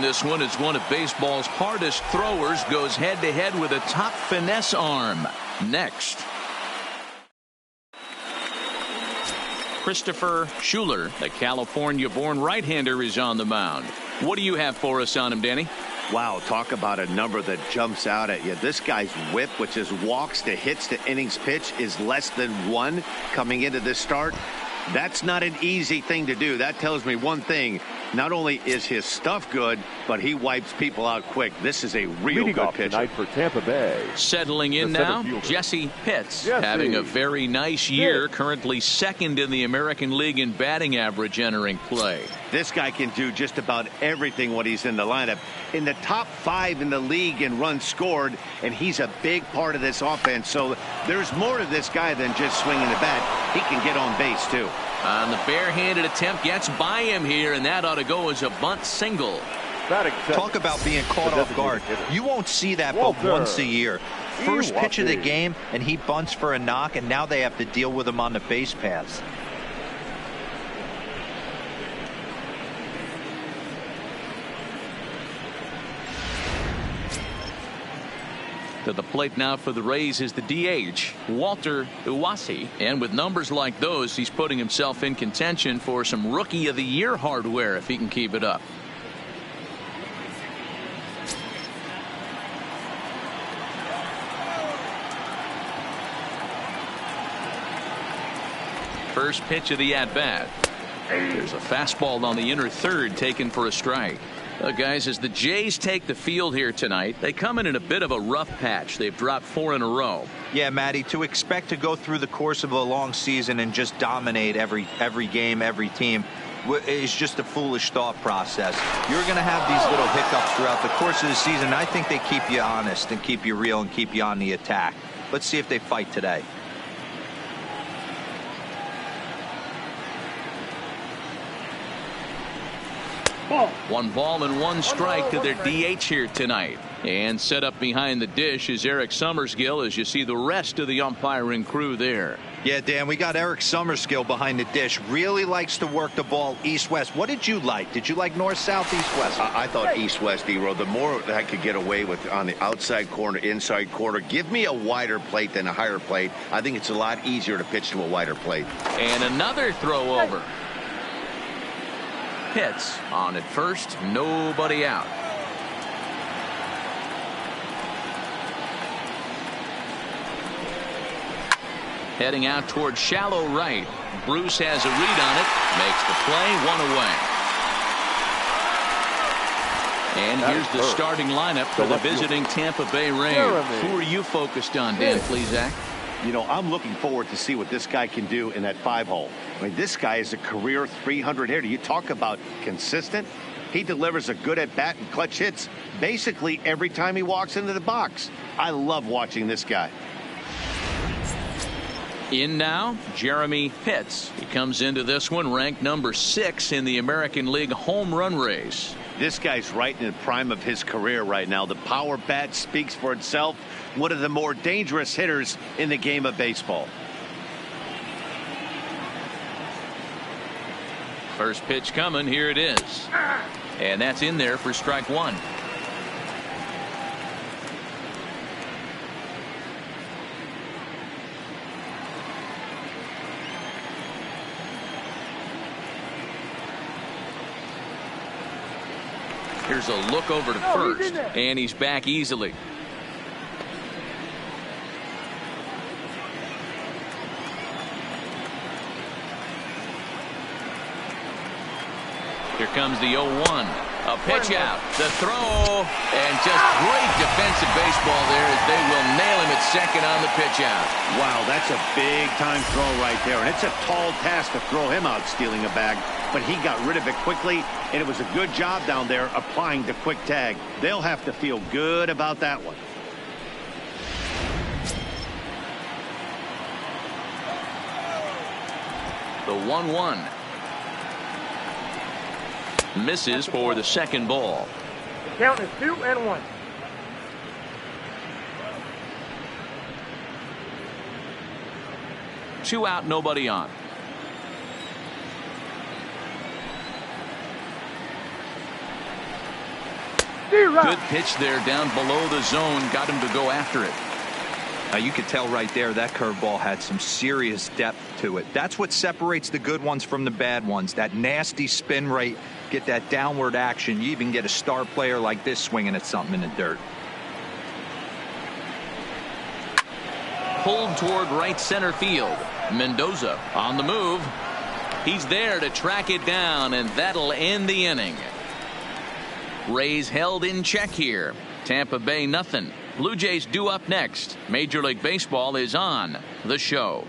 this one as one of baseball's hardest throwers goes head-to-head with a top finesse arm. Next. Christopher Schuler, the California-born right-hander, is on the mound. What do you have for us on him, Danny? Wow, talk about a number that jumps out at you. This guy's whip, which is walks to hits to innings pitch, is less than 1 coming into this start. That's not an easy thing to do. That tells me one thing. Not only is his stuff good, but he wipes people out quick. This is a real good pitcher. Tonight for Tampa Bay. Settling in now, Jesse Pitts, having a very nice year, currently second in the American League in batting average entering play. This guy can do just about everything when he's in the lineup. In the top 5 in the league in runs scored, and he's a big part of this offense. So there's more to this guy than just swinging the bat. He can get on base, too. On the barehanded attempt, gets by him here, and that ought to go as a bunt single. Talk about being caught off guard. You won't see that but once a year. First pitch of the game, and he bunts for a knock, and now they have to deal with him on the base paths. To the plate now for the Rays is the DH, Walter Uwasi. And with numbers like those, he's putting himself in contention for some Rookie of the Year hardware if he can keep it up. First pitch of the at-bat. There's a fastball on the inner third taken for a strike. Guys, as the Jays take the field here tonight, they come in a bit of a rough patch. They've dropped 4 in a row. Yeah, Matty, to expect to go through the course of a long season and just dominate every game, every team is just a foolish thought process. You're going to have these little hiccups throughout the course of the season. I think they keep you honest and keep you real and keep you on the attack. Let's see if they fight today. One ball and 1 strike to their DH here tonight. And set up behind the dish is Eric Summerskill as you see the rest of the umpiring crew there. Yeah, Dan, we got Eric Summerskill behind the dish. Really likes to work the ball east-west. What did you like? Did you like north-south, east-west? I thought east-west, D-Row. The more I could get away with on the outside corner, inside corner, give me a wider plate than a higher plate. I think it's a lot easier to pitch to a wider plate. And another throw over. Pitts on at first, nobody out. Heading out toward shallow right. Bruce has a read on it, makes the play, 1 away. And here's the starting lineup for the visiting Tampa Bay Rays. Who are you focused on, Dan Plesac? You know, I'm looking forward to see what this guy can do in that 5-hole. I mean, this guy is a career 300 hitter. You talk about consistent. He delivers a good at-bat and clutch hits basically every time he walks into the box. I love watching this guy. In now, Jeremy Pitts. He comes into this one ranked number 6 in the American League home run race. This guy's right in the prime of his career right now. The power bat speaks for itself. One of the more dangerous hitters in the game of baseball. First pitch coming. Here it is. And that's in there for strike 1. Here's a look over to first, and he's back easily. Here comes the 0-1. A pitch out. The throw. And just great defensive baseball there as they will nail him at second on the pitch out. Wow, that's a big-time throw right there. And it's a tall task to throw him out stealing a bag. But he got rid of it quickly, and it was a good job down there applying the quick tag. They'll have to feel good about that one. The 1-1. Misses for the second ball. The count is 2-1. Two out, nobody on. Good pitch there down below the zone. Got him to go after it. Now you could tell right there that curveball had some serious depth to it. That's what separates the good ones from the bad ones. That nasty spin rate, get that downward action. You even get a star player like this swinging at something in the dirt. Pulled toward right center field. Mendoza on the move. He's there to track it down, and that'll end the inning. Rays held in check here. Tampa Bay nothing. Blue Jays due up next. Major League Baseball is on the show.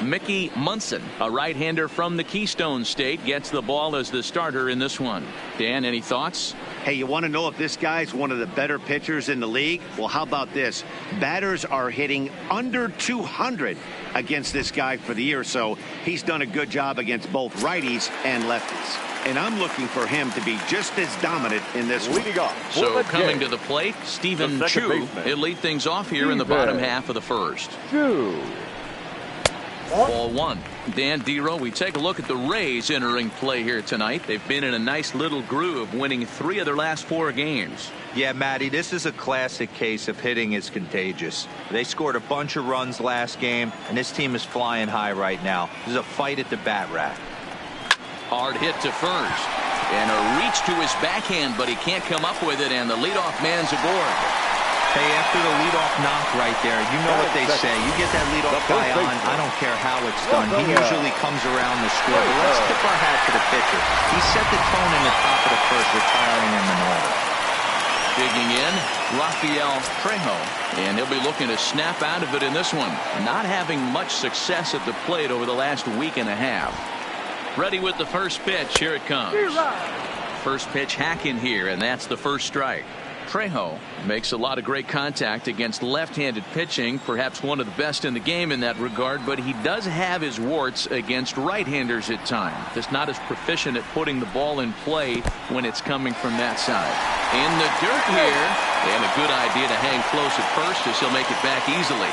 Mickey Munson, a right-hander from the Keystone State, gets the ball as the starter in this one. Dan, any thoughts? Hey, you want to know if this guy's one of the better pitchers in the league? Well, how about this? Batters are hitting under 200 against this guy for the year, so he's done a good job against both righties and lefties. And I'm looking for him to be just as dominant in this one. So coming to the plate, Stephen Chu. He'll lead things off here in the bottom half of the first. Ball one. Dan Dero, we take a look at the Rays entering play here tonight. They've been in a nice little groove, winning 3 of their last 4 games. Yeah, Matty, this is a classic case of hitting is contagious. They scored a bunch of runs last game, and this team is flying high right now. This is a fight at the bat rack. Hard hit to first. And a reach to his backhand, but he can't come up with it, and the leadoff man's aboard. Hey, after the leadoff knock right there, you know what they say. You get that leadoff guy on, I don't care how it's done. He usually comes around the score. But let's tip our hat to the pitcher. He set the tone in the top of the first, retiring in the order. Digging in, Rafael Trejo. And he'll be looking to snap out of it in this one. Not having much success at the plate over the last week and a half. Ready with the first pitch. Here it comes. First pitch hack in here, and that's the first strike. Trejo makes a lot of great contact against left-handed pitching, perhaps one of the best in the game in that regard, but he does have his warts against right-handers at times. Just not as proficient at putting the ball in play when it's coming from that side. In the dirt here, and a good idea to hang close at first as he'll make it back easily.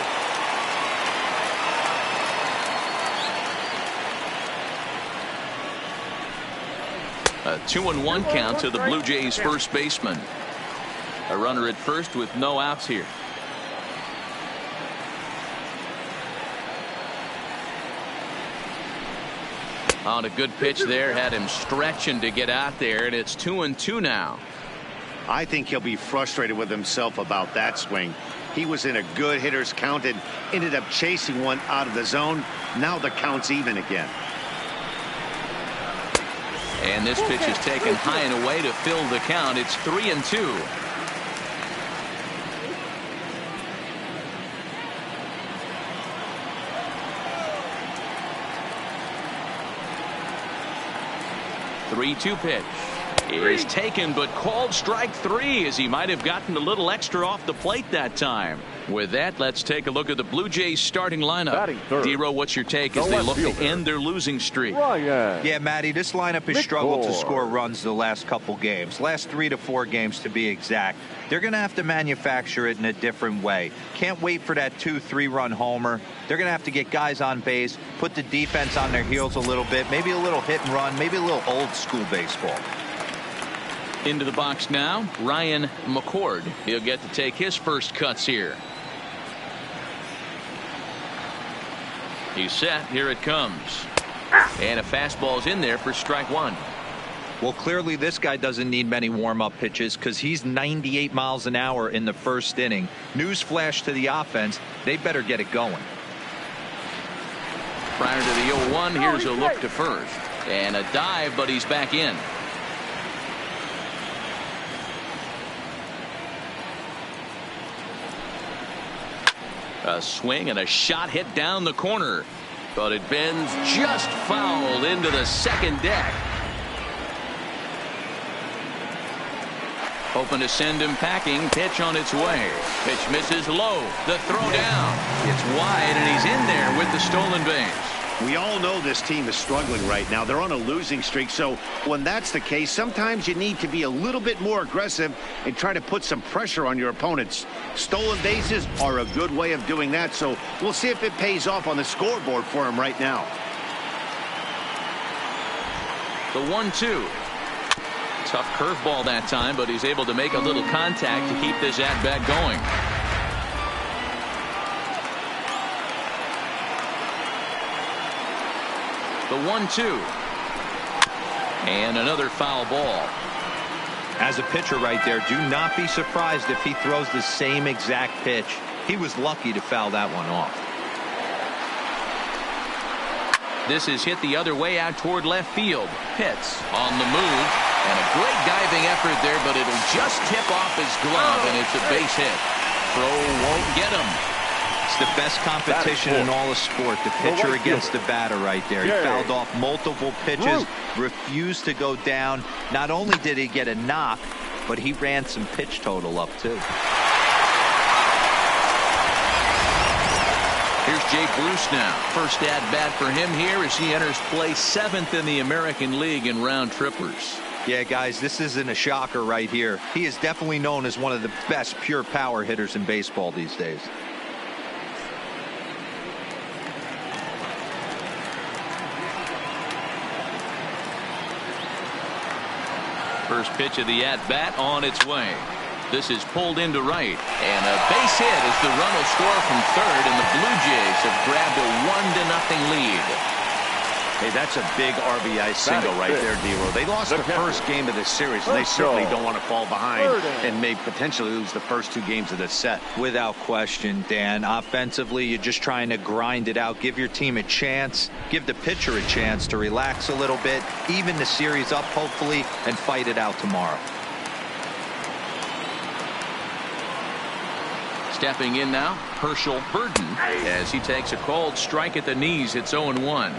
A 2-1 count to the Blue Jays first baseman. A runner at first with no outs here. On a good pitch there, had him stretching to get out there, and it's 2-2 now. I think he'll be frustrated with himself about that swing. He was in a good hitter's count and ended up chasing one out of the zone. Now the count's even again. And this pitch is taken high and away to fill the count. It's 3-2. Three-two pitch is taken, but called strike 3 as he might have gotten a little extra off the plate that time. With that, let's take a look at the Blue Jays starting lineup. Dero, what's your take as they look to end their losing streak? Yeah, Matty, this lineup has struggled to score runs the last couple games. Last 3 to 4 games to be exact. They're going to have to manufacture it in a different way. Can't wait for that 2-3 run homer. They're going to have to get guys on base, put the defense on their heels a little bit, maybe a little hit and run, maybe a little old school baseball. Into the box now, Ryan McCord. He'll get to take his first cuts here. He's set. Here it comes. And a fastball's in there for strike 1. Well, clearly this guy doesn't need many warm-up pitches because he's 98 miles an hour in the first inning. Newsflash to the offense, they better get it going. Prior to the 0-1, here's a look to first. And a dive, but he's back in. A swing and a shot hit down the corner, but it bends just foul into the second deck. Hoping to send him packing. Pitch on its way. Pitch misses low. The throw down. It's wide, and he's in there with the stolen base. We all know this team is struggling right now. They're on a losing streak, so when that's the case, sometimes you need to be a little bit more aggressive and try to put some pressure on your opponents. Stolen bases are a good way of doing that, so we'll see if it pays off on the scoreboard for him right now. The 1-2. Tough curveball that time, but he's able to make a little contact to keep this at-bat going. The 1-2. And another foul ball. As a pitcher right there, do not be surprised if he throws the same exact pitch. He was lucky to foul that one off. This is hit the other way out toward left field. Pitts on the move. And a great diving effort there, but it'll just tip off his glove, and it's a base hit. Throw won't get him. It's the best competition in all of sport, the pitcher against the batter right there. He fouled off multiple pitches, refused to go down. Not only did he get a knock, but he ran some pitch total up too. Here's Jay Bruce now. First at bat for him here as he enters play 7th in the American League in round trippers. Yeah, guys, this isn't a shocker right here. He is definitely known as one of the best pure power hitters in baseball these days. First pitch of the at-bat on its way. This is pulled into right. And a base hit as the run will score from third, and the Blue Jays have grabbed a 1-0 lead. Hey, that's a big RBI single right there, D-Roll. They lost the first game of this series, and they certainly don't want to fall behind and may potentially lose the first 2 games of this set. Without question, Dan. Offensively, you're just trying to grind it out. Give your team a chance. Give the pitcher a chance to relax a little bit. Even the series up, hopefully, and fight it out tomorrow. Stepping in now, Herschel Burden, as he takes a cold strike at the knees. It's 0-1.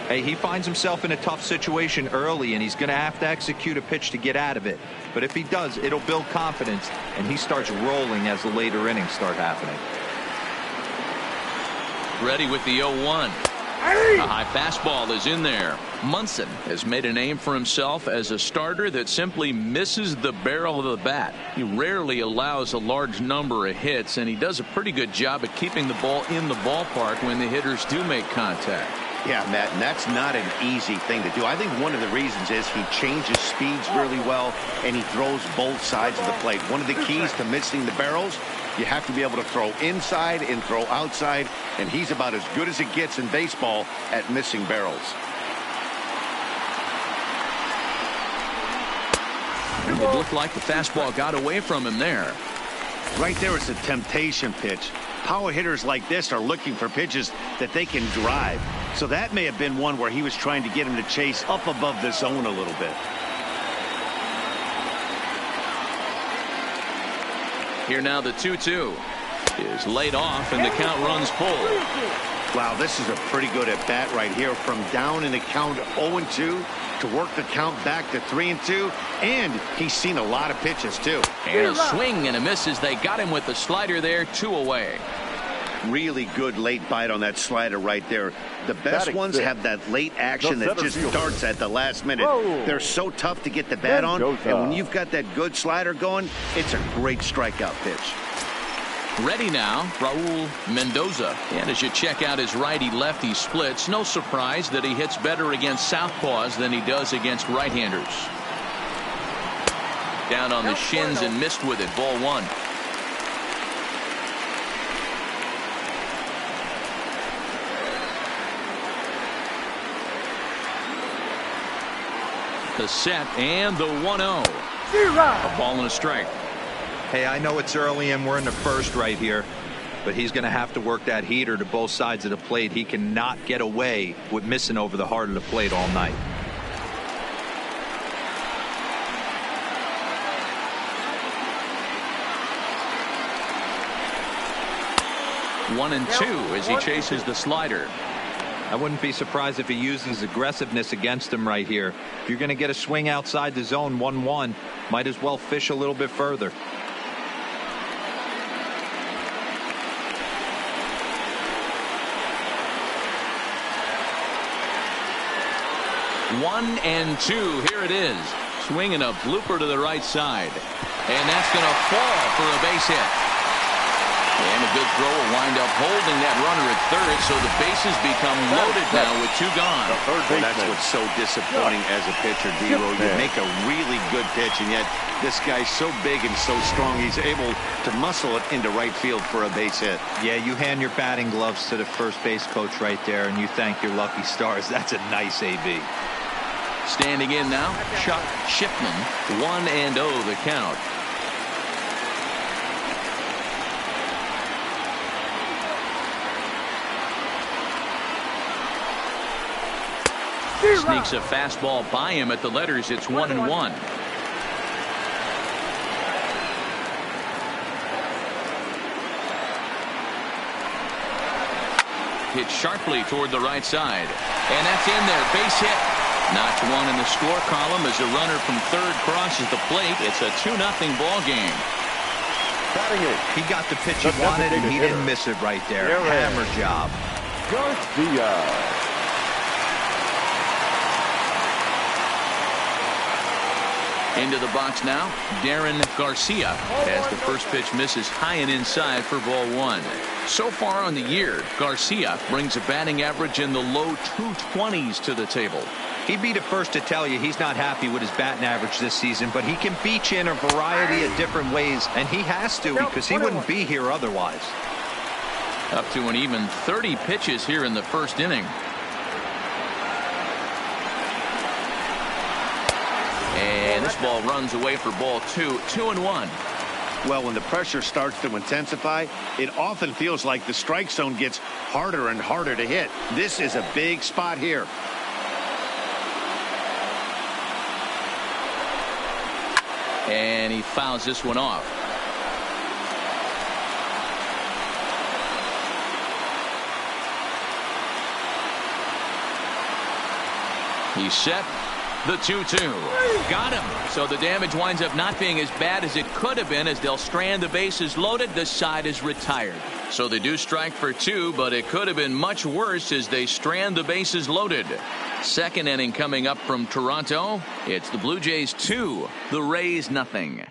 Hey, he finds himself in a tough situation early, and he's going to have to execute a pitch to get out of it. But if he does, it'll build confidence, and he starts rolling as the later innings start happening. Ready with the 0-1. A high fastball is in there. Munson has made a name for himself as a starter that simply misses the barrel of the bat. He rarely allows a large number of hits, and he does a pretty good job at keeping the ball in the ballpark when the hitters do make contact. Yeah, Matt, and that's not an easy thing to do. I think one of the reasons is he changes speeds really well, and he throws both sides of the plate. One of the keys to missing the barrels, you have to be able to throw inside and throw outside, and he's about as good as it gets in baseball at missing barrels. It looked like the fastball got away from him there. Right there, it's a temptation pitch. Power hitters like this are looking for pitches that they can drive. So that may have been one where he was trying to get him to chase up above the zone a little bit. Here now the 2-2 is laid off, and the count runs pulled. Wow, this is a pretty good at bat right here, from down in the count 0-2 to work the count back to 3-2, and he's seen a lot of pitches too. And a swing and a miss as they got him with the slider there, 2 away. Really good late bite on that slider right there. The best ones have that late action that just starts at the last minute. They're so tough to get the bat on, and when you've got that good slider going, it's a great strikeout pitch. Ready now, Raul Mendoza. And as you check out his righty-lefty splits, no surprise that he hits better against southpaws than he does against right-handers. Down on the shins and missed with it. Ball 1. The set and the 1-0. A ball and a strike. Hey, I know it's early and we're in the first right here, but he's going to have to work that heater to both sides of the plate. He cannot get away with missing over the heart of the plate all night. One and 2 as he chases the slider. I wouldn't be surprised if he uses aggressiveness against him right here. If you're going to get a swing outside the zone 1-1, might as well fish a little bit further. 1-2. Here it is. Swinging a blooper to the right side. And that's going to fall for a base hit. And a good throw will wind up holding that runner at third, so the bases become loaded now with 2 gone. Well, that's what's so disappointing as a pitcher, D-Roll. You make a really good pitch, and yet this guy's so big and so strong, he's able to muscle it into right field for a base hit. Yeah, you hand your batting gloves to the first base coach right there, and you thank your lucky stars. That's a nice AB. Standing in now, Chuck Shipman. 1-0 the count. Sneaks a fastball by him at the letters. It's 1-1. Hit sharply toward the right side. And that's in there. Base hit. Notch 1 in the score column as a runner from third crosses the plate. It's a 2-0 ball game. He got the pitch he wanted, and he didn't miss it right there. Hammer job. Garcia. Into the box now, Darren Garcia, as the first pitch misses high and inside for ball 1. So far on the year, Garcia brings a batting average in the low 220s to the table. He'd be the first to tell you he's not happy with his batting average this season, but he can beat you in a variety of different ways, and he has to because he wouldn't be here otherwise. Up to an even 30 pitches here in the first inning. And this ball runs away for ball 2. 2-1. Well, when the pressure starts to intensify, it often feels like the strike zone gets harder and harder to hit. This is a big spot here. And he fouls this one off. He's set. The 2-2. Got him. So the damage winds up not being as bad as it could have been as they'll strand the bases loaded. The side is retired. So they do strike for 2, but it could have been much worse as they strand the bases loaded. Second inning coming up from Toronto. It's the Blue Jays 2, the Rays nothing.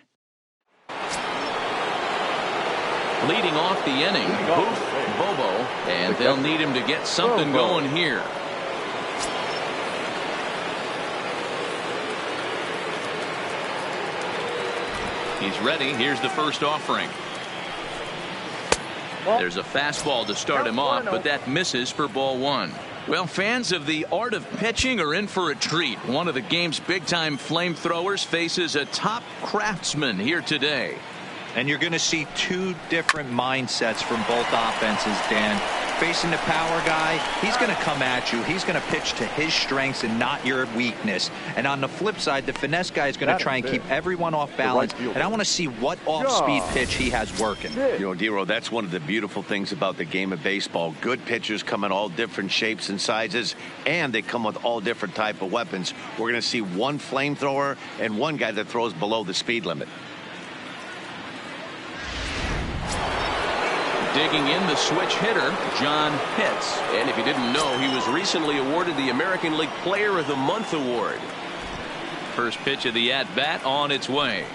Leading off the inning, Booth Bobo, and they'll need him to get something going here. He's ready. Here's the first offering. There's a fastball to start him off, but that misses for ball 1. Well, fans of the art of pitching are in for a treat. One of the game's big-time flamethrowers faces a top craftsman here today. And you're going to see 2 different mindsets from both offenses, Dan. Facing the power guy, he's going to come at you. He's going to pitch to his strengths and not your weakness. And on the flip side, the finesse guy is going to try and keep everyone off balance. And I want to see what off-speed pitch he has working. You know, D-Roll, that's one of the beautiful things about the game of baseball. Good pitchers come in all different shapes and sizes, and they come with all different type of weapons. We're going to see one flamethrower and one guy that throws below the speed limit. Digging in, the switch hitter, John Pitts. And if you didn't know, he was recently awarded the American League Player of the Month award. First pitch of the at-bat on its way.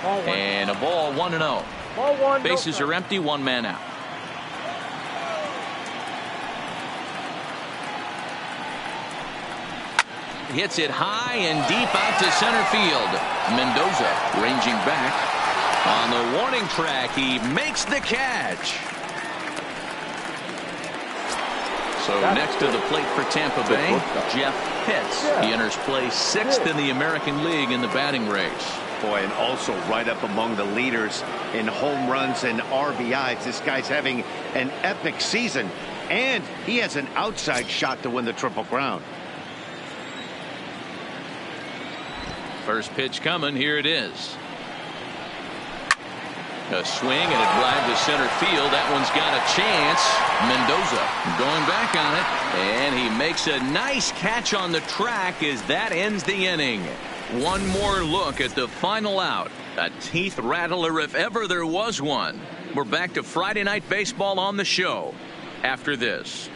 And a ball 1-0. Bases are empty, 1 man out. Hits it high and deep out to center field. Mendoza ranging back. On the warning track, he makes the catch. So next to the plate for Tampa Bay, Jeff Pitts. He enters play 6th in the American League in the batting race. Boy, and also right up among the leaders in home runs and RBIs. This guy's having an epic season, and he has an outside shot to win the Triple Crown. First pitch coming. Here it is. A swing and a drive to center field. That one's got a chance. Mendoza going back on it, and he makes a nice catch on the track as that ends the inning. One more look at the final out. A teeth rattler if ever there was one. We're back to Friday Night Baseball on the show after this.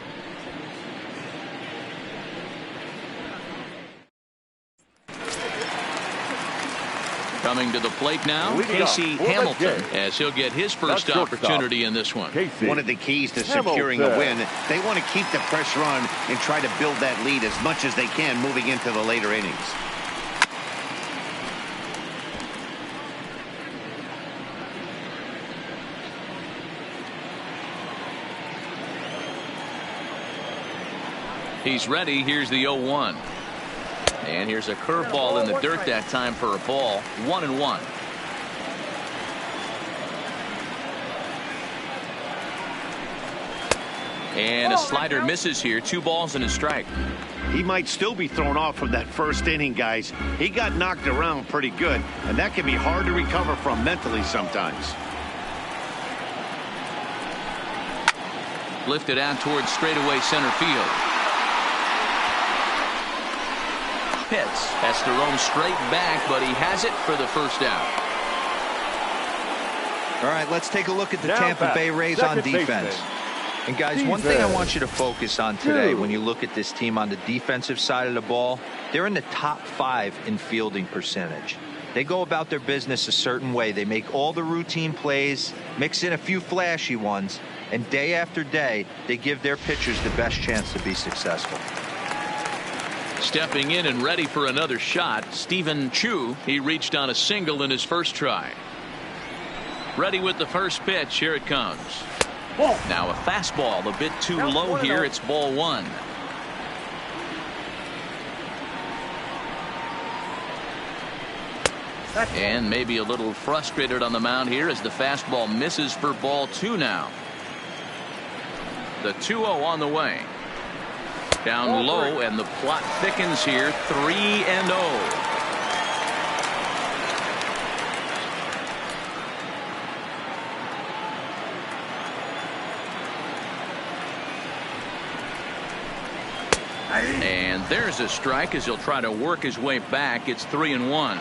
Coming to the plate now, Leading Casey up for the Hamilton, Jays, as he'll get his first the shortstop, opportunity in this one. Casey One of the keys to Hamilton. securing a win, they want to keep the pressure on and try to build that lead as much as they can moving into the later innings. He's ready. Here's the 0-1. And here's a curveball in the dirt that time for a ball. 1-1. And a slider misses here. 2 balls and a strike. He might still be thrown off from that first inning, guys. He got knocked around pretty good, and that can be hard to recover from mentally sometimes. Lifted out towards straightaway center field. Pitts has to roam straight back, but he has it for the first out. All right, let's take a look at the Now Tampa back, Bay Rays on second defense. baseman. And guys, one thing I want you to focus on today when you look at this team on the defensive side of the ball, they're in the top 5 in fielding percentage. They go about their business a certain way. They make all the routine plays, mix in a few flashy ones, and day after day, they give their pitchers the best chance to be successful. Stepping in and ready for another shot, Stephen Chu. He reached on a single in his first try. Ready with the first pitch. Here it comes. Now a fastball a bit too low here. It's ball 1. And maybe a little frustrated on the mound here as the fastball misses for ball 2 now. The 2-0 on the way. Down low, and the plot thickens here. 3-0. And there's a strike as he'll try to work his way back. It's 3-1.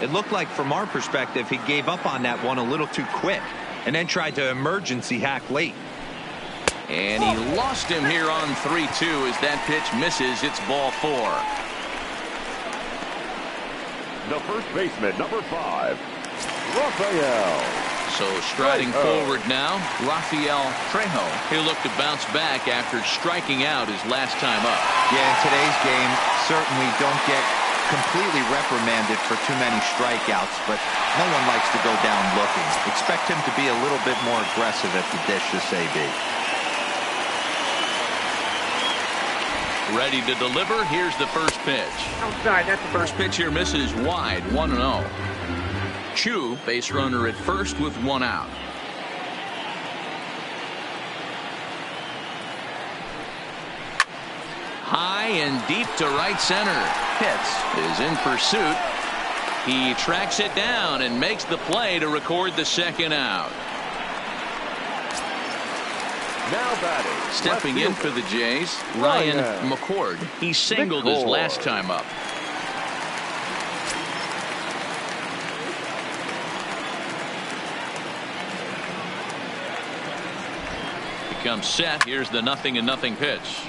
It looked like from our perspective he gave up on that one a little too quick and then tried to emergency hack late. And he lost him here on 3-2 as that pitch misses. It's ball 4. The first baseman, number 5, Rafael. So striding forward now, Rafael Trejo. He'll look to bounce back after striking out his last time up. Yeah, in today's game, certainly don't get completely reprimanded for too many strikeouts, but no one likes to go down looking. Expect him to be a little bit more aggressive at the dish this AB. Ready to deliver. Here's the first pitch. Outside, that's the First pitch here misses wide. 1-0. Chu, base runner at first with 1 out. High and deep to right center. Pitts is in pursuit. He tracks it down and makes the play to record the 2nd out. Now batting. Stepping in for the Jays, Ryan McCord. He singled his last time up. Becomes set. Here's the 0-0 pitch.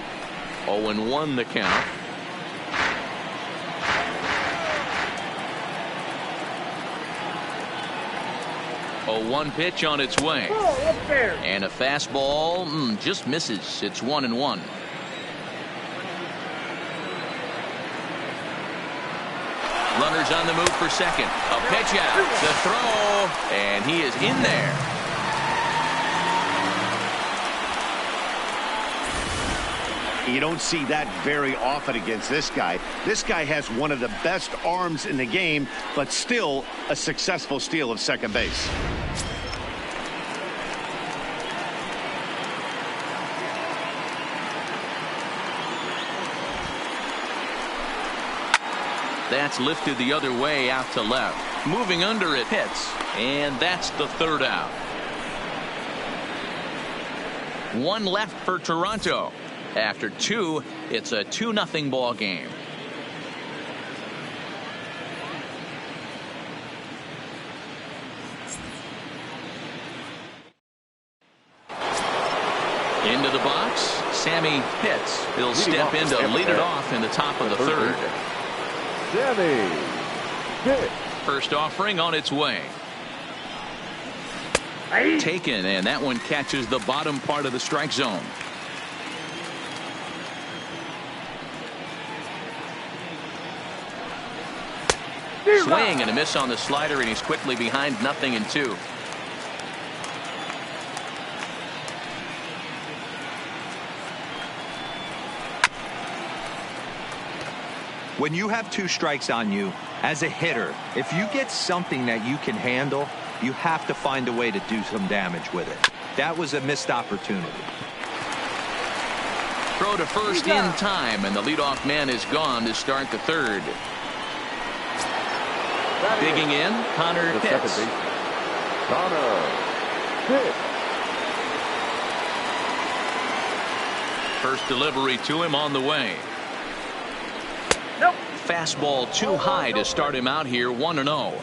0-1 the count. 0-1 pitch on its way. And a fastball just misses. It's 1-1. Runners on the move for second. A pitch out. The throw. And he is in there. You don't see that very often against this guy. This guy has one of the best arms in the game, but still a successful steal of second base. That's lifted the other way out to left. Moving under it, hits. And that's the 3rd out. 1 left for Toronto. After 2, it's a 2-0 ball game. Into the box, Sammy Pitts. He'll step in to lead it off in the top of the third. Sammy Pitts. First offering on its way. Taken, and that one catches the bottom part of the strike zone. Swing and a miss on the slider, and he's quickly behind 0-2. When you have 2 strikes on you, as a hitter, if you get something that you can handle, you have to find a way to do some damage with it. That was a missed opportunity. Throw to first in time, and the leadoff man is gone to start the third. Digging in, Connor Pitts. Connor Pitts. First delivery to him on the way. Nope. Fastball too high to start him out here, 1-0.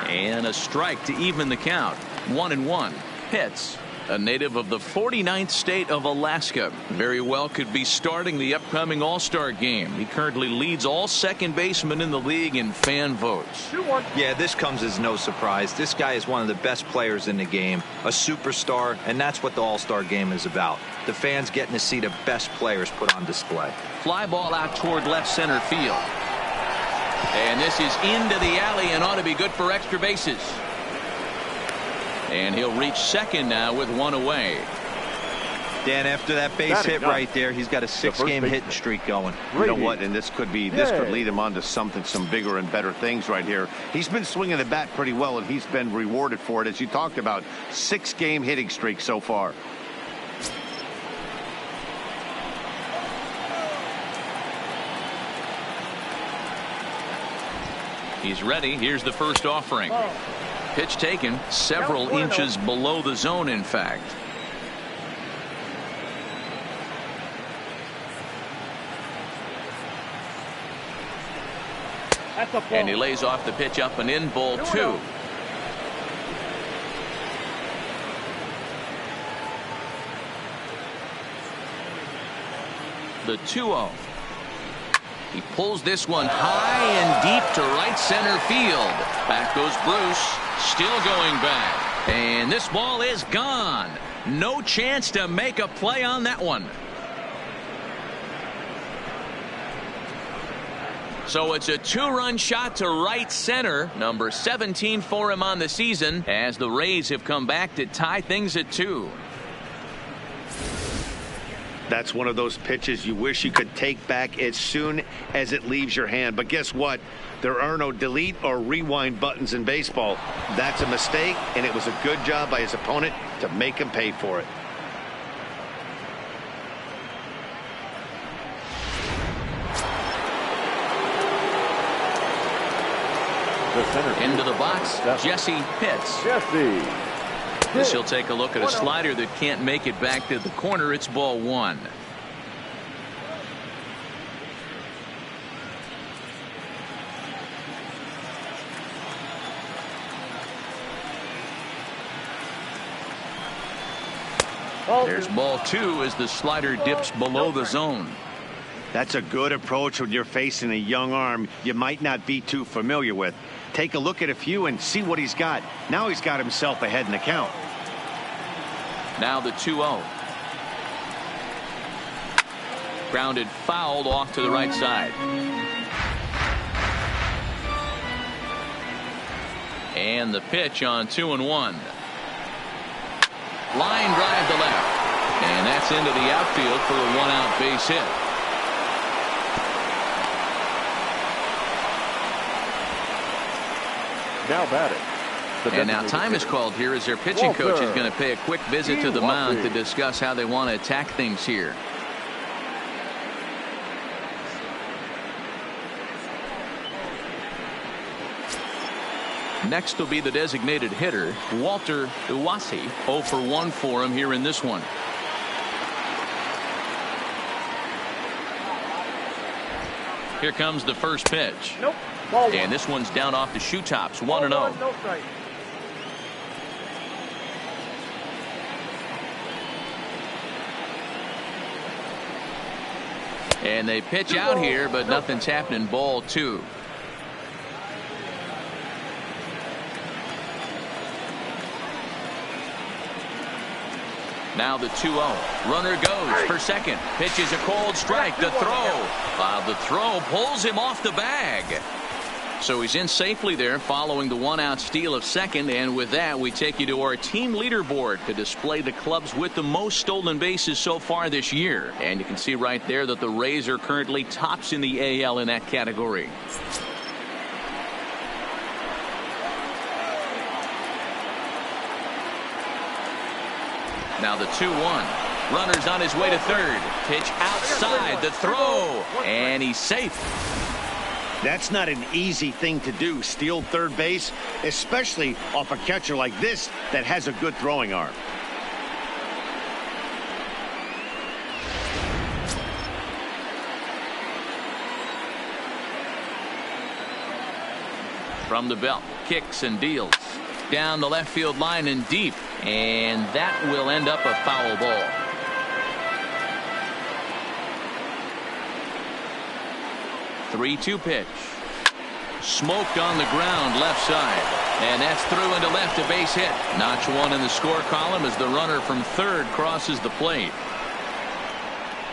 And a strike to even the count. 1-1. Pitts, a native of the 49th state of Alaska, very well could be starting the upcoming All-Star game. He currently leads all second basemen in the league in fan votes. 2-1. Yeah, this comes as no surprise. This guy is one of the best players in the game, a superstar, and that's what the All-Star game is about. The fans getting to see the best players put on display. Fly ball out toward left center field. And this is into the alley and ought to be good for extra bases. And he'll reach second now with 1 away. Dan, after that base hit right there, he's got a 6-game hitting streak going. You know what? And this could lead him on to some bigger and better things right here. He's been swinging the bat pretty well, and he's been rewarded for it, as you talked about. 6-game hitting streak so far. He's ready. Here's the first offering. Pitch taken several inches below the zone, in fact. That's a ball. And he lays off the pitch up and in, ball 2. The 2-0. He pulls this one high and deep to right center field. Back goes Bruce, still going back. And this ball is gone. No chance to make a play on that one. So it's a 2-run shot to right center, number 17 for him on the season, as the Rays have come back to tie things at 2. That's one of those pitches you wish you could take back as soon as it leaves your hand. But guess what? There are no delete or rewind buttons in baseball. That's a mistake, and it was a good job by his opponent to make him pay for it. Into the box, Jesse Pitts. This he'll take a look at a slider that can't make it back to the corner. It's ball 1. There's ball 2 as the slider dips below the zone. That's a good approach when you're facing a young arm you might not be too familiar with. Take a look at a few and see what he's got. Now he's got himself ahead in the count. Now the 2-0. Grounded fouled off to the right side. And the pitch on 2-1. Line drive to left. And that's into the outfield for a 1-out base hit. Now batting. And now time is called here as their pitching coach is going to pay a quick visit to the mound to discuss how they want to attack things here. Next will be the designated hitter, Walter Iwasi. 0 for 1 for him here in this one. Here comes the first pitch. Nope. Ball one. And this one's down off the shoe tops, 1-0. No strike. And they pitch out here, but nothing's happening. Ball 2. Now the 2-0. Runner goes for second. Pitches a cold strike. The throw. The throw pulls him off the bag. So he's in safely there following the 1-out steal of second. And with that, we take you to our team leaderboard to display the clubs with the most stolen bases so far this year. And you can see right there that the Rays are currently tops in the AL in that category. Now the 2-1. Runner's on his way to third. Pitch outside. The throw. And he's safe. That's not an easy thing to do, steal third base, especially off a catcher like this that has a good throwing arm. From the belt, kicks and deals. Down the left field line and deep. And that will end up a foul ball. Three-two pitch. Smoked on the ground left side. And that's through into left, a base hit. Notch one in the score column as the runner from third crosses the plate.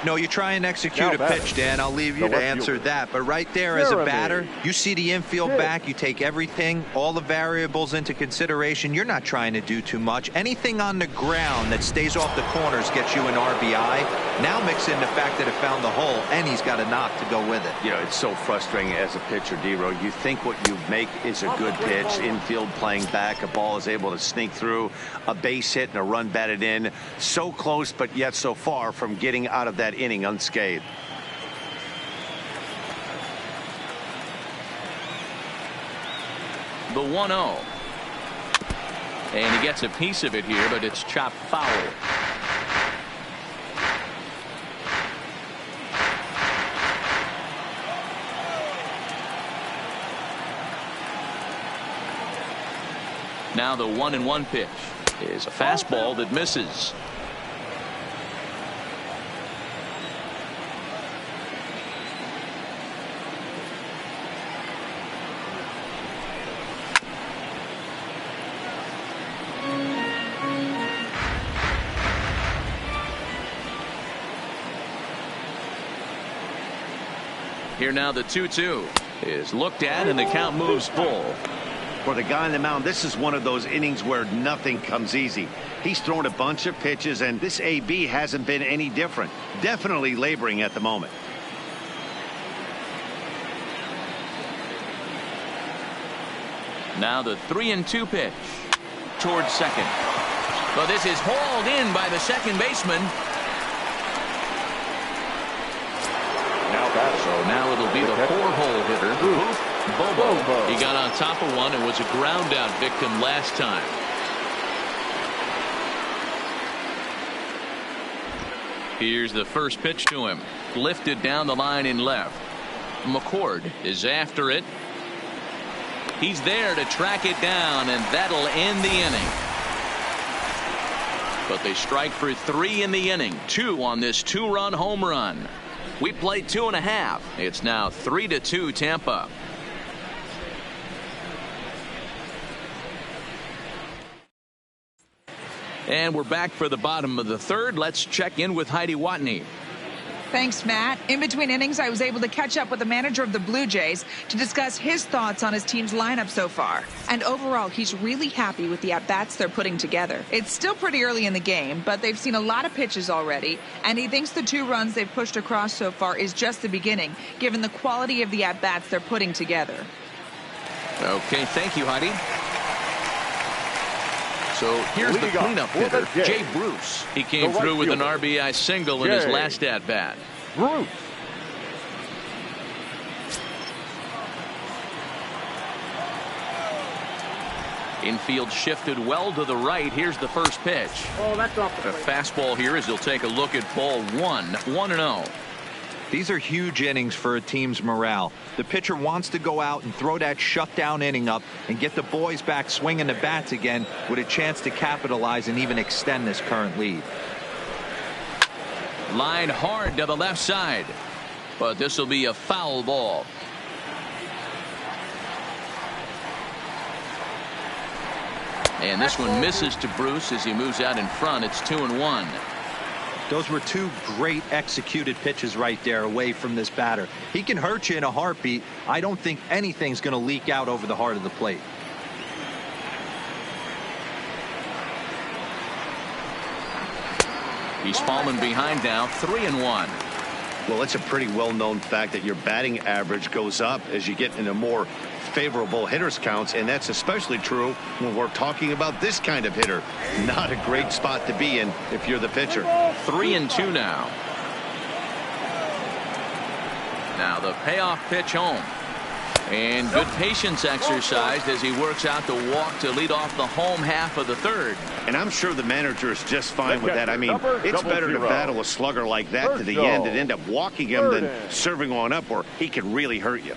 No, you try and execute a pitch, Dan. I'll leave you to answer that. But right there as a batter, you see the infield back. You take everything, all the variables into consideration. You're not trying to do too much. Anything on the ground that stays off the corners gets you an RBI. Now mix in the fact that it found the hole, and he's got a knock to go with it. You know, it's so frustrating as a pitcher, D-Row. You think what you make is a good pitch. Infield playing back. A ball is able to sneak through. A base hit and a run batted in. So close, but yet so far from getting out of that inning unscathed. The 1-0. And he gets a piece of it here, but it's chopped foul. Now the 1-1 pitch is a fastball that misses. Here now the 2-2 is looked at and the count moves full. For the guy on the mound, this is one of those innings where nothing comes easy. He's thrown a bunch of pitches, and this AB hasn't been any different. Definitely laboring at the moment. Now the 3-2 pitch towards second. But this is hauled in by the second baseman. So now it'll be the 4-hole hitter, Bobo. He got on top of one and was a ground out victim last time. Here's the first pitch to him. Lifted down the line in left. McCord is after it. He's there to track it down, and that'll end the inning. But they strike for 3 in the inning. 2 on this 2-run home run. We played 2.5. It's now 3-2 Tampa. And we're back for the bottom of the third. Let's check in with Heidi Watney. Thanks, Matt. In between innings, I was able to catch up with the manager of the Blue Jays to discuss his thoughts on his team's lineup so far. And overall, he's really happy with the at-bats they're putting together. It's still pretty early in the game, but they've seen a lot of pitches already, and he thinks the 2 runs they've pushed across so far is just the beginning, given the quality of the at-bats they're putting together. Okay, thank you, Heidi. So here's the cleanup hitter, Jay Bruce. He came through with an RBI single in his last at-bat. Bruce. Infield shifted well to the right. Here's the first pitch. Oh, that's off the A fastball here as he'll take a look at ball 1. 1-0. These are huge innings for a team's morale. The pitcher wants to go out and throw that shutdown inning up and get the boys back swinging the bats again with a chance to capitalize and even extend this current lead. Line hard to the left side, but this will be a foul ball. And this one misses to Bruce as he moves out in front. It's 2-1. Those were two great executed pitches right there away from this batter. He can hurt you in a heartbeat. I don't think anything's going to leak out over the heart of the plate. He's fallen behind now, 3-1. Well, it's a pretty well-known fact that your batting average goes up as you get into more favorable hitters counts, and that's especially true when we're talking about this kind of hitter. Not a great spot to be in if you're the pitcher. 3-2 now. Now the payoff pitch home. And good patience exercised as he works out the walk to lead off the home half of the third. And I'm sure the manager is just fine with that. I mean, it's better to battle a slugger like that to the end and end up walking him than serving on up where he can really hurt you.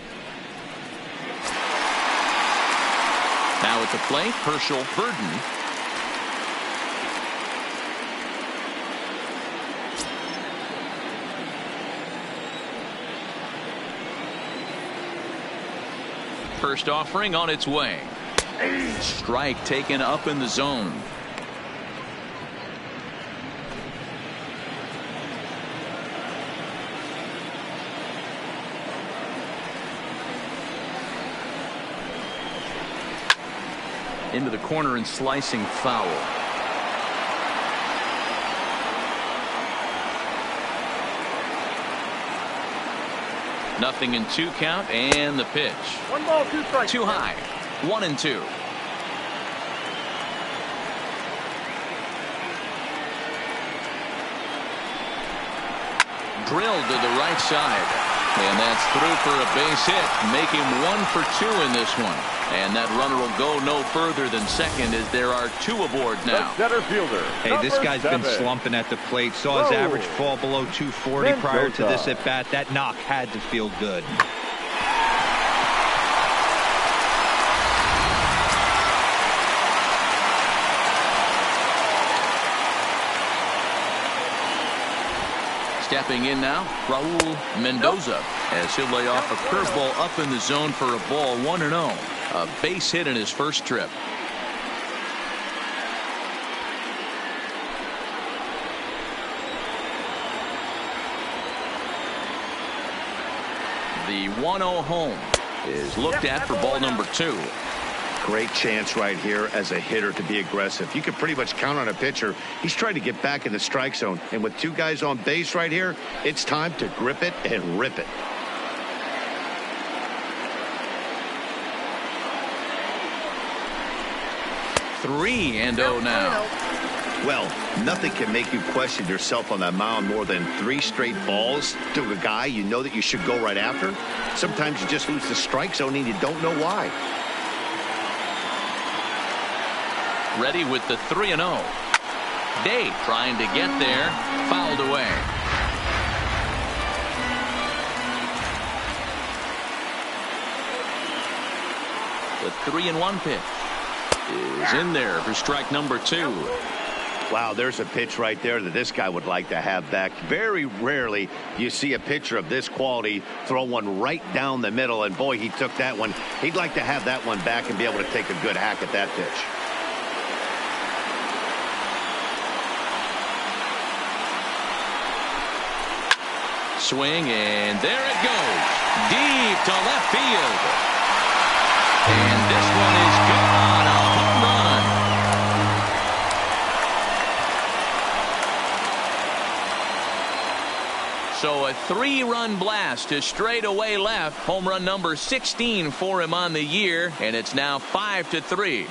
Now at the plate, Herschel Burden. First offering on its way. Strike taken up in the zone. Into the corner and slicing foul. Nothing in 2 count, and the pitch. 1 ball, 2 strikes. Too high. 1-2. Drilled to the right side. And that's through for a base hit. Make him 1 for 2 in this one. And that runner will go no further than second as there are 2 aboard now. The center fielder. Hey, this guy's been slumping at the plate. Saw his average fall below 240 prior to this at bat. That knock had to feel good. Stepping in now, Raul Mendoza, as he'll lay off a curveball up in the zone for a ball. 1-0. A base hit in his first trip. The 1-0 home is looked at for ball number 2. Great chance right here as a hitter to be aggressive. You can pretty much count on a pitcher. He's trying to get back in the strike zone. And with 2 guys on base right here, it's time to grip it and rip it. Three and 0 now. Well, nothing can make you question yourself on that mound more than 3 straight balls to a guy you know that you should go right after. Sometimes you just lose the strike zone and you don't know why. Ready with the 3-0. Day trying to get there, fouled away. The 3-1 pitch is in there for strike number 2. Wow, there's a pitch right there that this guy would like to have back. Very rarely you see a pitcher of this quality throw one right down the middle, and boy, he took that one. He'd like to have that one back and be able to take a good hack at that pitch. Swing, and there it goes. Deep to left field. And this one is gone. A home run. So a 3-run blast to straightaway left. Home run number 16 for him on the year, and it's now 5-3.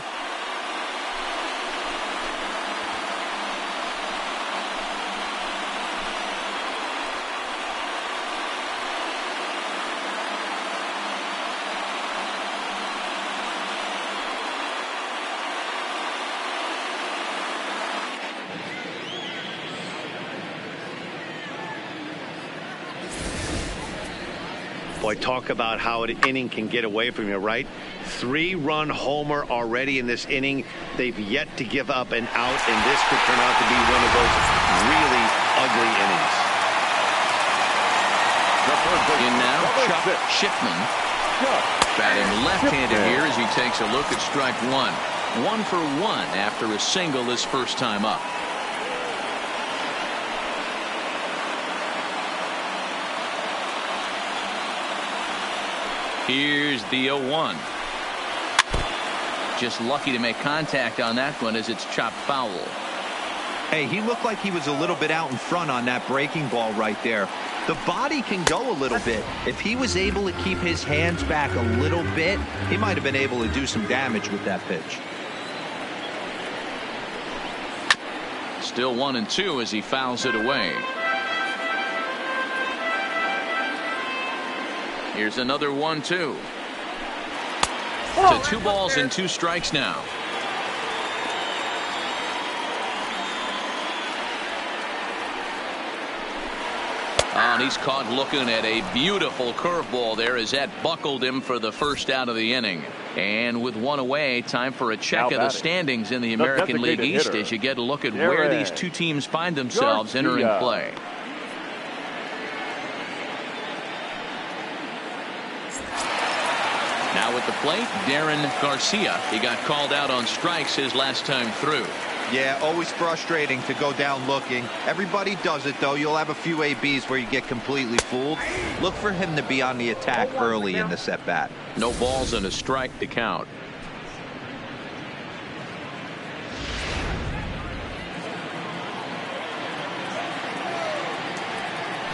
Boy, talk about how an inning can get away from you, right? 3-run homer already in this inning. They've yet to give up an out, and this could turn out to be one of those really ugly innings. In now, Chuck Schiffman. Batting left-handed here as he takes a look at strike one. 1 for 1 after a single his first time up. Here's the 0-1. Just lucky to make contact on that one as it's chopped foul. Hey, he looked like he was a little bit out in front on that breaking ball right there. The body can go a little bit. If he was able to keep his hands back a little bit, he might have been able to do some damage with that pitch. Still 1-2 as he fouls it away. Here's another 1-2. To 2 balls and 2 strikes now. And he's caught looking at a beautiful curveball there as that buckled him for the first out of the inning. And with 1 away, time for a check of the standings in the American League East as you get a look at where these two teams find themselves entering play. Now at the plate, Darren Garcia. He got called out on strikes his last time through. Yeah, always frustrating to go down looking. Everybody does it, though. You'll have a few ABs where you get completely fooled. Look for him to be on the attack early in the at-bat. No balls and a strike to count.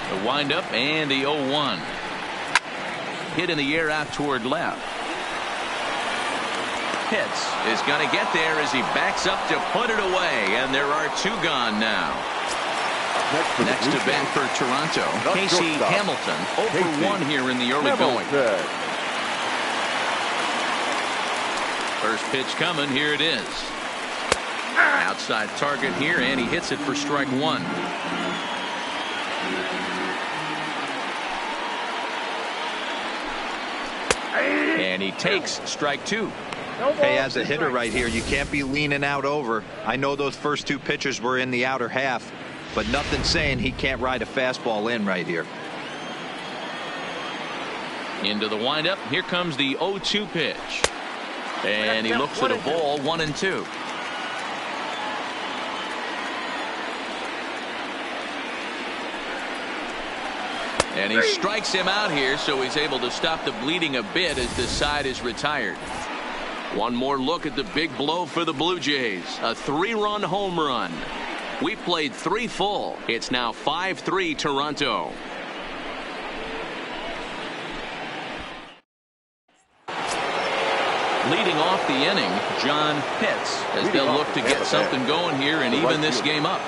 The windup and the 0-1. Hit in the air out toward left. Pitts is going to get there as he backs up to put it away, and there are 2 gone now. Next to bat for Toronto, Casey Hamilton. 0 for 1 here in the early going. First pitch coming. Here it is. Outside target here, and he hits it for strike 1. And he takes strike 2. Hey, as a hitter right here, you can't be leaning out over. I know those first 2 pitchers were in the outer half, but nothing saying he can't ride a fastball in right here. Into the windup. Here comes the 0-2 pitch. And he looks at a ball, 1-2. And he strikes him out here, so he's able to stop the bleeding a bit as this side is retired. One more look at the big blow for the Blue Jays. A 3-run home run. We played 3 full. It's now 5-3 Toronto. Leading off the inning, John Pitts, as they'll look to get something going here and even this game up.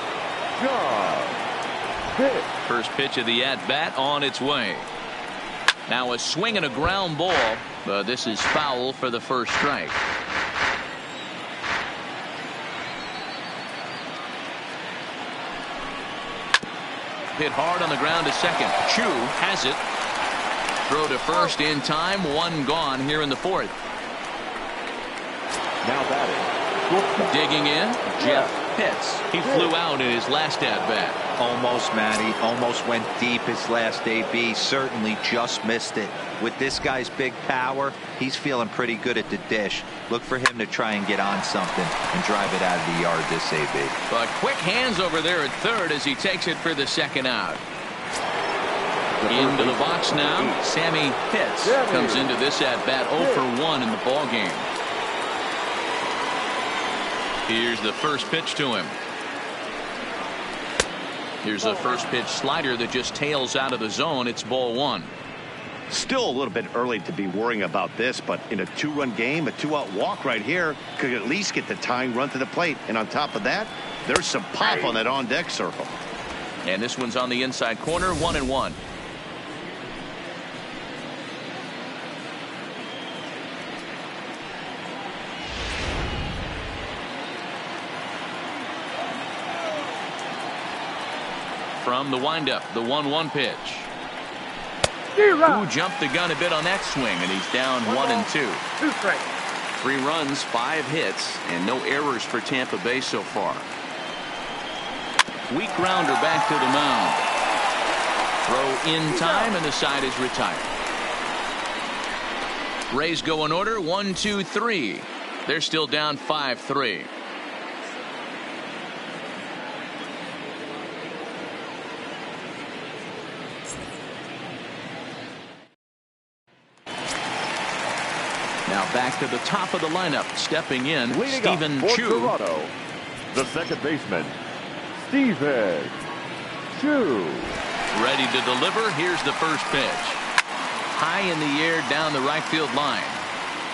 First pitch of the at-bat on its way. Now a swing and a ground ball. This is foul for the first strike. Hit hard on the ground to second. Chu has it. Throw to first in time. 1 gone here in the 4th. Now batting. Digging in, Jeff Pitts. He flew out in his last at-bat. Almost, Matty. Almost went deep his last AB. Certainly just missed it. With this guy's big power, he's feeling pretty good at the dish. Look for him to try and get on something and drive it out of the yard this AB. But quick hands over there at third as he takes it for the second out. Into the box now, Sammy Pitts comes into this at-bat 0 for 1 in the ballgame. Here's the first pitch to him. Here's a first pitch slider that just tails out of the zone. It's ball 1. Still a little bit early to be worrying about this, but in a 2-run game, a 2-out walk right here could at least get the tying run to the plate. And on top of that, there's some pop on that on-deck circle. And this one's on the inside corner, 1-1. From the windup, the 1-1 pitch. Who jumped the gun a bit on that swing, and he's down 1 and 2. 2 strikes. 3 runs, 5 hits, and no errors for Tampa Bay so far. Weak grounder back to the mound. Throw in time, and the side is retired. Rays go in order, 1, 2, 3. They're still down 5-3. Now back to the top of the lineup, stepping in, Leading Stephen up for Chu. Toronto, the second baseman, Stephen Chu. Ready to deliver. Here's the first pitch. High in the air down the right field line.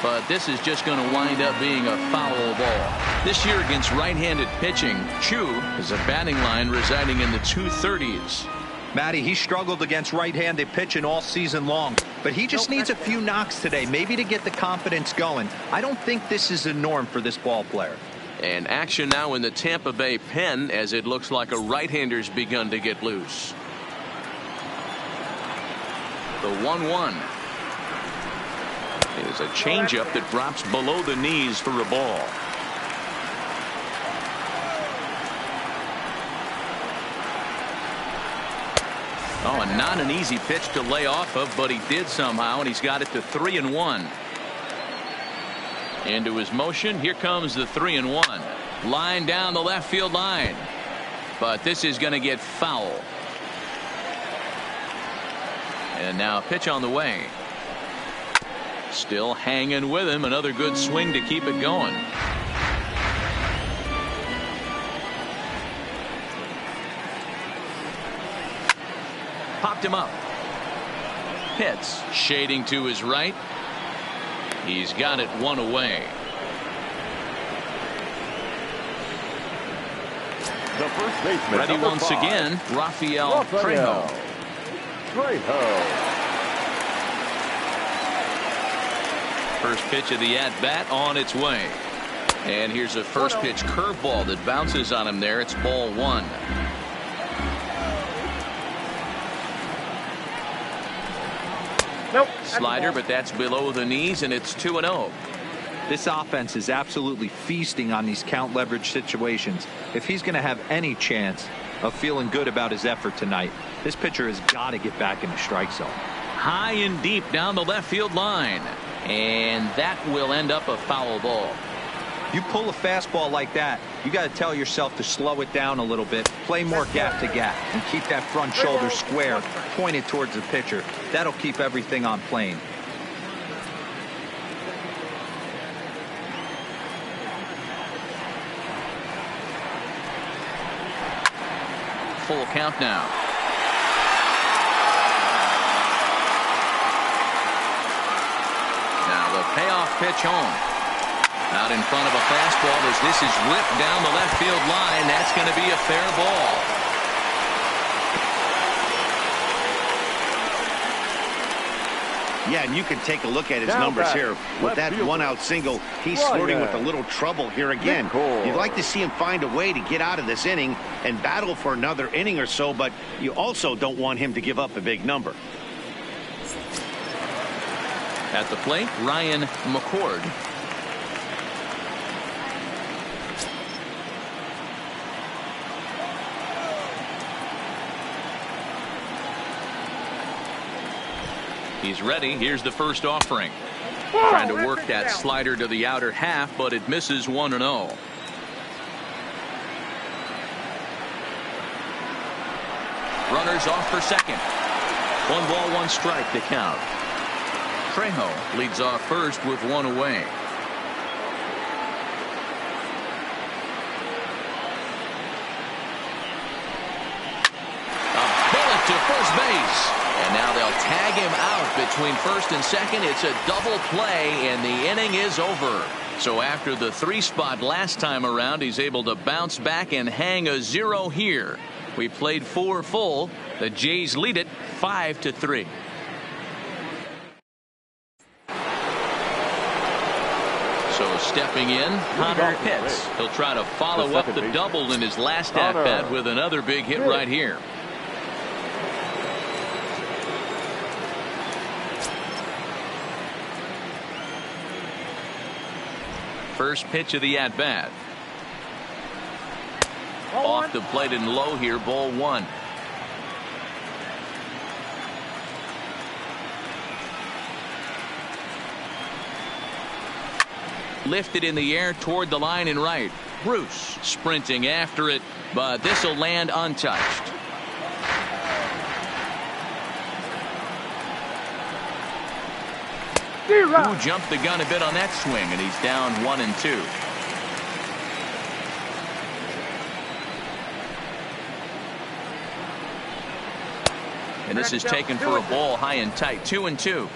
But this is just going to wind up being a foul ball. This year against right-handed pitching, Chu is a batting line residing in the 230s. Matty, he struggled against right-handed pitching all season long, but he just needs a few knocks today, maybe to get the confidence going. I don't think this is the norm for this ball player. And action now in the Tampa Bay pen, as it looks like a right-hander's begun to get loose. The 1-1 is a changeup that drops below the knees for a ball. Oh, and not an easy pitch to lay off of, but he did somehow, and he's got it to 3-1. Into his motion, here comes the 3-1. Line down the left field line. But this is going to get foul. And now a pitch on the way. Still hanging with him. Another good swing to keep it going. Popped him up. Pitts shading to his right. He's got it 1 away. The first baseman, ready number once 5, again, Rafael Trejo. First pitch of the at-bat on its way. And here's a first pitch curveball that bounces on him there. It's ball 1. Nope. Slider, but that's below the knees, and it's 2-0. This offense is absolutely feasting on these count leverage situations. If he's going to have any chance of feeling good about his effort tonight, this pitcher has got to get back in the strike zone. High and deep down the left field line, and that will end up a foul ball. You pull a fastball like that, you got to tell yourself to slow it down a little bit, play more gap to gap, and keep that front shoulder square, pointed towards the pitcher. That'll keep everything on plane. Full count now. Now the payoff pitch home. Out in front of a fastball as this is ripped down the left field line. That's going to be a fair ball. Yeah, and you can take a look at his numbers here. With that one-out single, he's flirting with a little trouble here again. You'd like to see him find a way to get out of this inning and battle for another inning or so, but you also don't want him to give up a big number. At the plate, Ryan McCord. He's ready. Here's the first offering. Trying to work that slider to the outer half, but it misses 1-0. Runners off for second. 1 ball, 1 strike to count. Trejo leads off first with 1 away. A bullet to first base. And now they'll tag him out between first and second. It's a double play, and the inning is over. So after the 3 spot last time around, he's able to bounce back and hang a 0 here. We played 4 full. The Jays lead it 5-3. So stepping in, Connor Pitts. He'll try to follow up the double in his last at-bat with another big hit right here. First pitch of the at-bat. Off the plate and low here, ball one. Lifted in the air toward the line and right. Bruce sprinting after it, but this will land untouched. Who jumped the gun a bit on that swing, and he's down 1-2. And this is taken for a ball high and tight. 2-2.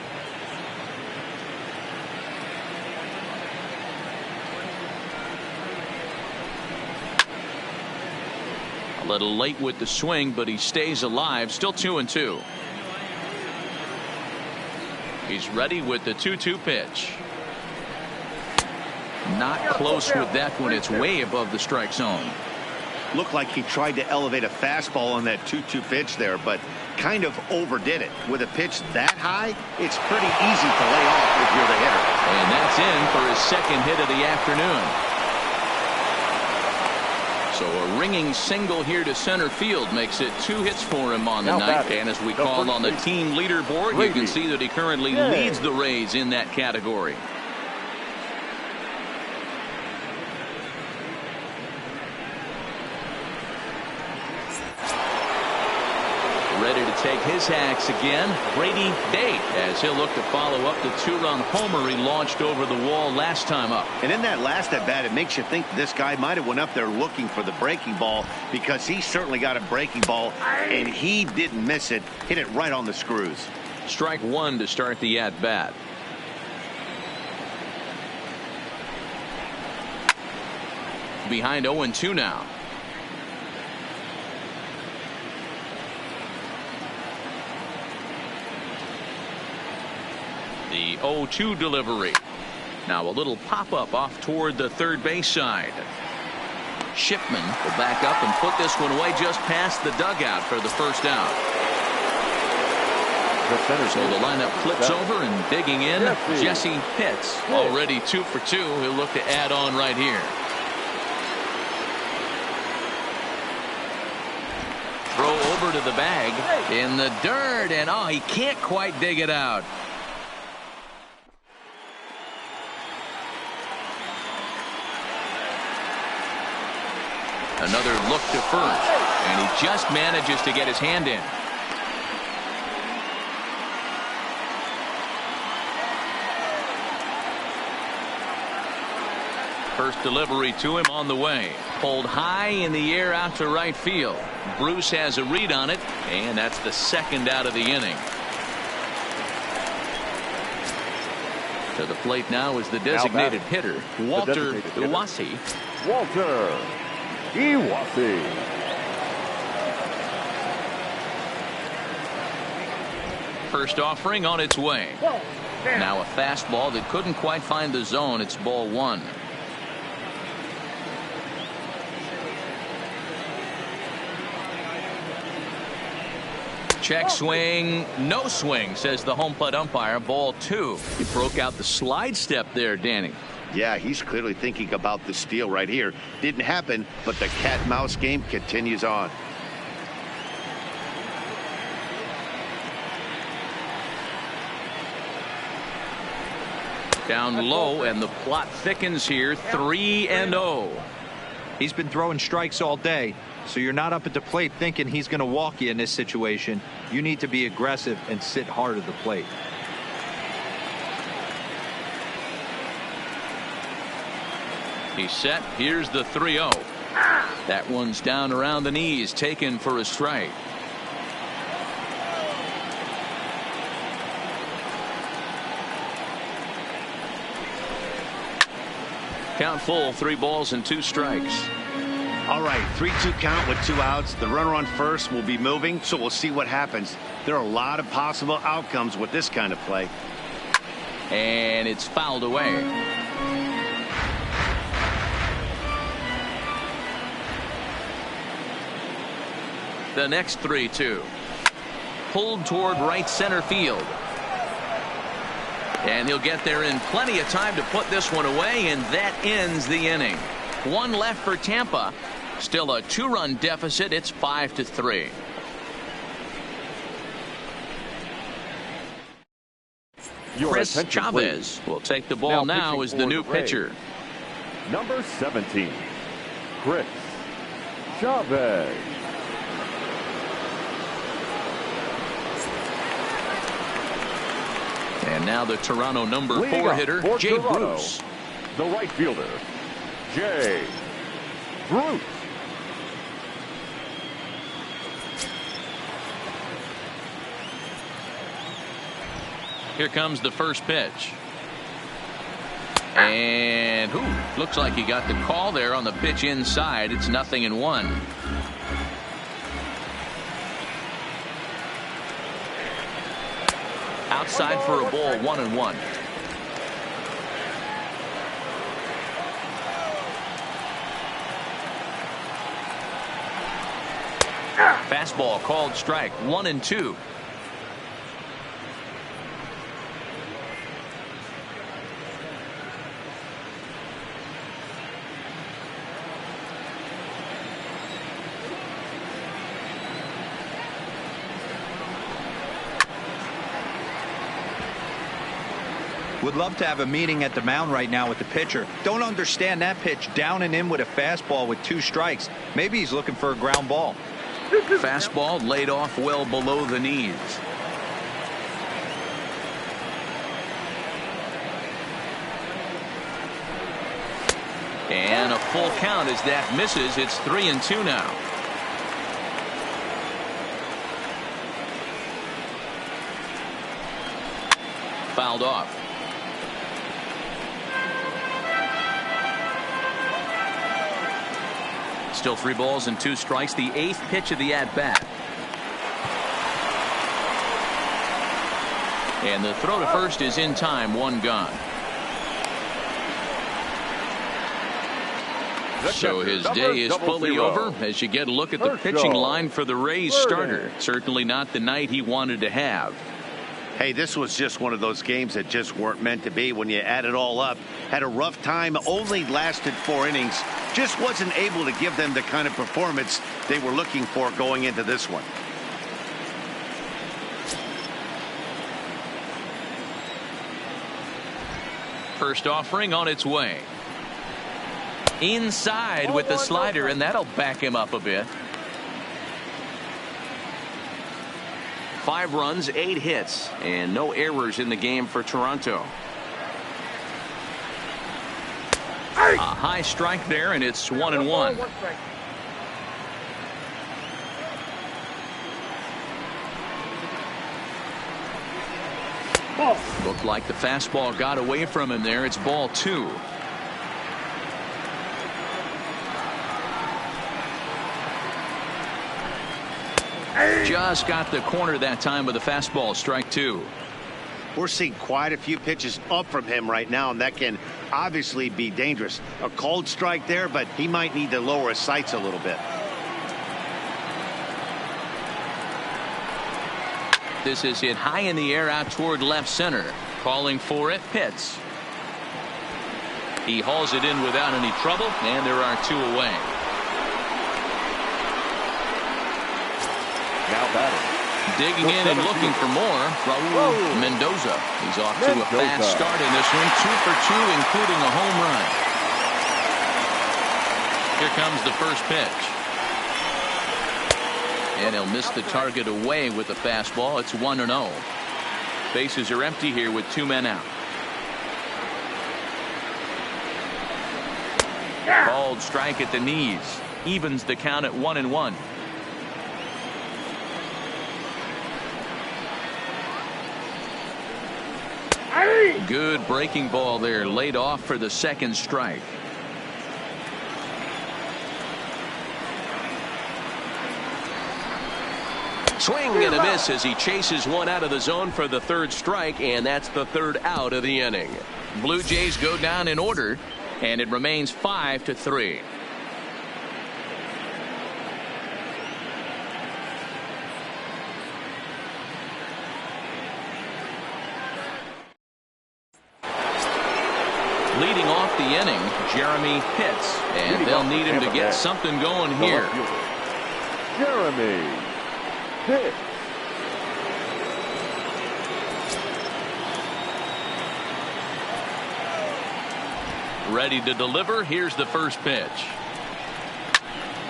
A little late with the swing, but he stays alive. Still 2-2. He's ready with the 2-2 pitch. Not close with that one. It's way above the strike zone. Looked like he tried to elevate a fastball on that 2-2 pitch there, but kind of overdid it. With a pitch that high, it's pretty easy to lay off if you're the hitter. And that's in for his second hit of the afternoon. So a ringing single here to center field makes it 2 hits for him on the night. And as we call on the team leaderboard, you can see that he currently leads the Rays in that category. Ready to take his hacks again, Brady Bate, as he'll look to follow up the 2-run homer he launched over the wall last time up. And in that last at bat, it makes you think this guy might have went up there looking for the breaking ball, because he certainly got a breaking ball and he didn't miss it. Hit it right on the screws. Strike one to start the at bat. Behind 0-2 now. The 0-2 delivery. Now a little pop-up off toward the third base side. Shipman will back up and put this one away just past the dugout for the first out. So the lineup flips over, and digging in, Jesse Pitts. Already 2 for 2. He'll look to add on right here. Throw over to the bag in the dirt, and he can't quite dig it out. Another look to first, and he just manages to get his hand in. First delivery to him on the way. Pulled high in the air out to right field. Bruce has a read on it, and that's the second out of the inning. To the plate now is the designated hitter, Walter Iwasi. Walter Iwasi. First offering on its way. Now a fastball that couldn't quite find the zone. It's ball one. Check swing, no swing, says the home plate umpire. Ball two. He broke out the slide step there, Danny. Yeah, he's clearly thinking about the steal right here. Didn't happen, but the cat-mouse game continues on. Down low, and the plot thickens here. 3-0. He's been throwing strikes all day, so you're not up at the plate thinking he's going to walk you in this situation. You need to be aggressive and sit hard at the plate. He's set. Here's the 3-0. That one's down around the knees, taken for a strike. Count full, 3 balls and 2 strikes. All right, 3-2 count with 2 outs. The runner on first will be moving, so we'll see what happens. There are a lot of possible outcomes with this kind of play. And it's fouled away. The next 3-2. Pulled toward right center field. And he'll get there in plenty of time to put this one away, and that ends the inning. One left for Tampa. Still a 2-run deficit. It's 5-3. Chris Chavez will take the ball now as the new pitcher. Number 17, Chris Chavez. And now the Toronto number 4 hitter, Jay Bruce. The right fielder, Jay Bruce. Here comes the first pitch. And looks like he got the call there on the pitch inside. It's 0-1. Outside for a ball, 1-1. Fastball called strike, 1-2. Would love to have a meeting at the mound right now with the pitcher. Don't understand that pitch down and in with a fastball with 2 strikes. Maybe he's looking for a ground ball. Fastball laid off well below the knees. And a full count as that misses. It's 3-2 now. Fouled off. Still 3 balls and 2 strikes. The 8th pitch of the at-bat. And the throw to first is in time. 1 gone. So his day is fully over as you get a look at the pitching line for the Rays starter. Certainly not the night he wanted to have. Hey, this was just one of those games that just weren't meant to be when you add it all up. Had a rough time, only lasted 4 innings. Just wasn't able to give them the kind of performance they were looking for going into this one. First offering on its way. Inside with the slider, and that'll back him up a bit. 5 runs, 8 hits, and no errors in the game for Toronto. A high strike there, and it's 1-1. Looked like the fastball got away from him there. It's ball 2. Just got the corner that time with a fastball, strike 2. We're seeing quite a few pitches up from him right now, and that can obviously be dangerous. A cold strike there, but he might need to lower his sights a little bit. This is hit high in the air out toward left center. Calling for it, Pitts. He hauls it in without any trouble, and there are 2 away. Now batting. Digging in and looking for more, Raul Mendoza. He's off to a fast start in this one. 2 for 2, including a home run. Here comes the first pitch. And he'll miss the target away with the fastball. It's 1-0. Bases are empty here with 2 men out. Called strike at the knees. Evens the count at 1-1. Good breaking ball there, laid off for the second strike. Swing and a miss as he chases one out of the zone for the 3rd strike, and that's the 3rd out of the inning. Blue Jays go down in order, and it remains 5-3. the inning, Jeremy Pitts. And they'll need him to get something going here. Jeremy Pitts. Ready to deliver. Here's the first pitch.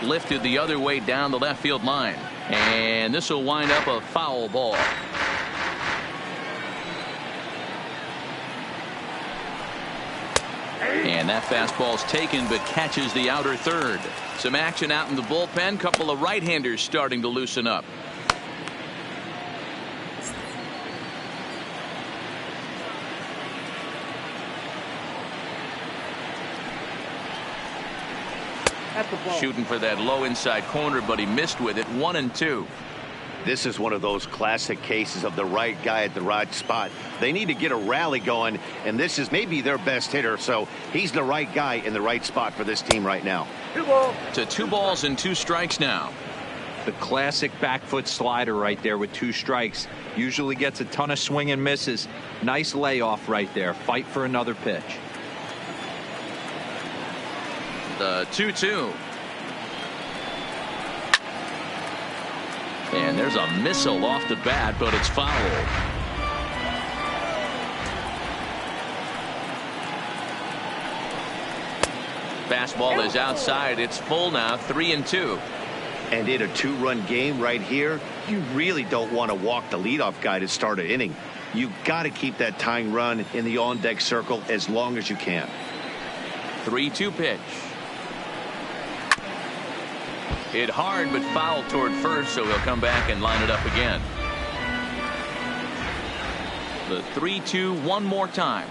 Lifted the other way down the left field line. And this will wind up a foul ball. And that fastball's taken but catches the outer third. Some action out in the bullpen. Couple of right-handers starting to loosen up. Shooting for that low inside corner, but he missed with it. 1-2. This is one of those classic cases of the right guy at the right spot. They need to get a rally going, and this is maybe their best hitter, so he's the right guy in the right spot for this team right now. To 2 balls and 2 strikes now. The classic back foot slider right there with 2 strikes. Usually gets a ton of swing and misses. Nice layoff right there. Fight for another pitch. The 2-2. And there's a missile off the bat, but it's fouled. Fastball is outside. It's full now. 3-2. And in a 2-run game right here, you really don't want to walk the leadoff guy to start an inning. You've got to keep that tying run in the on-deck circle as long as you can. 3-2 pitch. Hit hard but fouled toward first, so he'll come back and line it up again. The 3-2 one more time.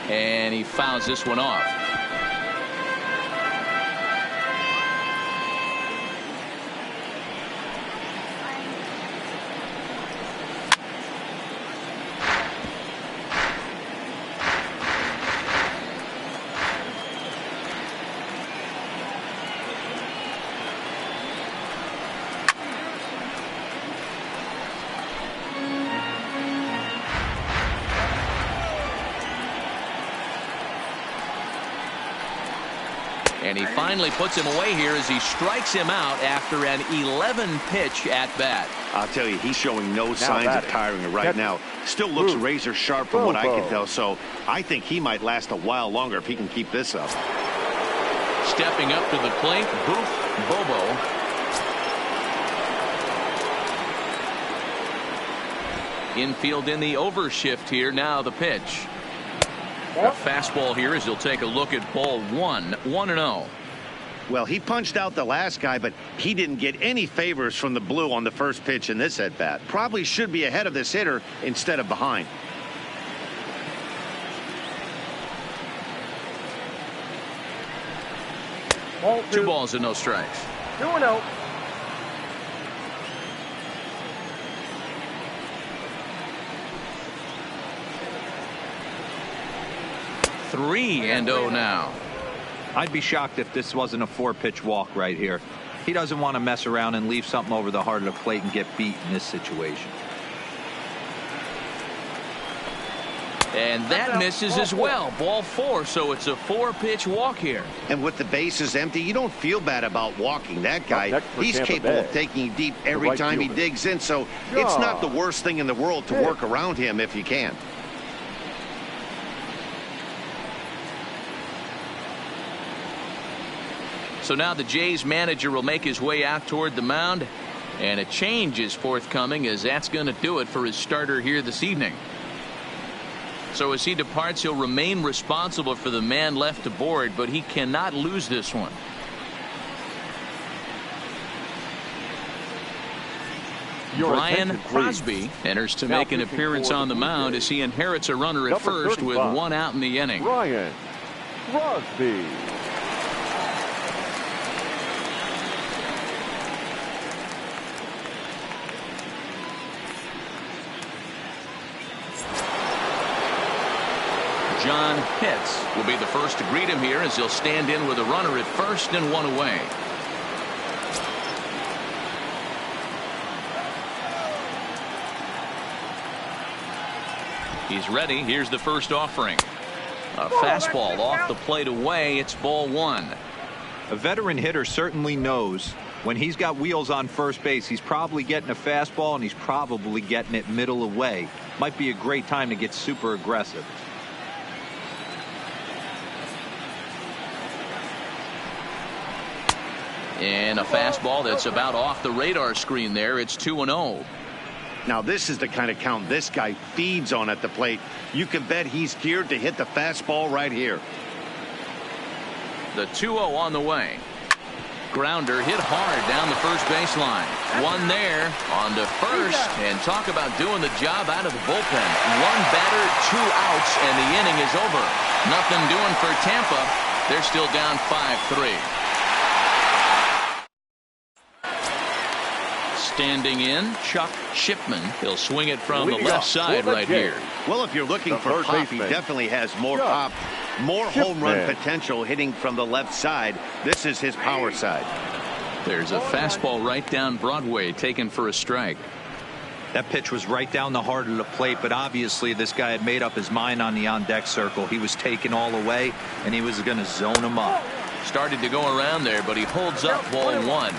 And he fouls this one off. And he finally puts him away here as he strikes him out after an 11-pitch at bat. I'll tell you, he's showing no signs of tiring right now. Still looks razor sharp from what I can tell, so I think he might last a while longer if he can keep this up. Stepping up to the plate, Boof Bobo. Infield in the overshift here. Now the pitch. A fastball here as he'll take a look at ball 1. 1-0. Well, he punched out the last guy, but he didn't get any favors from the blue on the first pitch in this at bat. Probably should be ahead of this hitter instead of behind. Ball 2 balls and no strikes. 2-0. Three and 0 now. I'd be shocked if this wasn't a 4-pitch walk right here. He doesn't want to mess around and leave something over the heart of the plate and get beat in this situation. And that misses as well. Ball 4, so it's a 4-pitch walk here. And with the bases empty, you don't feel bad about walking that guy. He's capable of taking deep every time he digs in, so it's not the worst thing in the world to work around him if you can. So now the Jays manager will make his way out toward the mound, and a change is forthcoming, as that's going to do it for his starter here this evening. So as he departs, he'll remain responsible for the man left aboard, but he cannot lose this one. Brian Crosby enters to make an appearance on the mound as he inherits a runner at first with 1 out in the inning. Brian Crosby. John Pitts will be the first to greet him here as he'll stand in with a runner at first and 1 away. He's ready. Here's the first offering. A fastball off the plate away. It's ball one. A veteran hitter certainly knows when he's got wheels on first base, he's probably getting a fastball and he's probably getting it middle away. Might be a great time to get super aggressive. And a fastball that's about off the radar screen there. It's 2-0. Now this is the kind of count this guy feeds on at the plate. You can bet he's geared to hit the fastball right here. The 2-0 on the way. Grounder hit hard down the first baseline. One there on to first. And talk about doing the job out of the bullpen. One batter, 2 outs, and the inning is over. Nothing doing for Tampa. They're still down 5-3. Standing in, Chuck Shipman. He'll swing it from the left side right here. Well, if you're looking for pop, he definitely has more pop, more home run potential hitting from the left side. This is his power side. There's a fastball right down Broadway taken for a strike. That pitch was right down the heart of the plate, but obviously this guy had made up his mind on the on-deck circle. He was taken all away, and he was going to zone him up. Started to go around there, but he holds up ball one.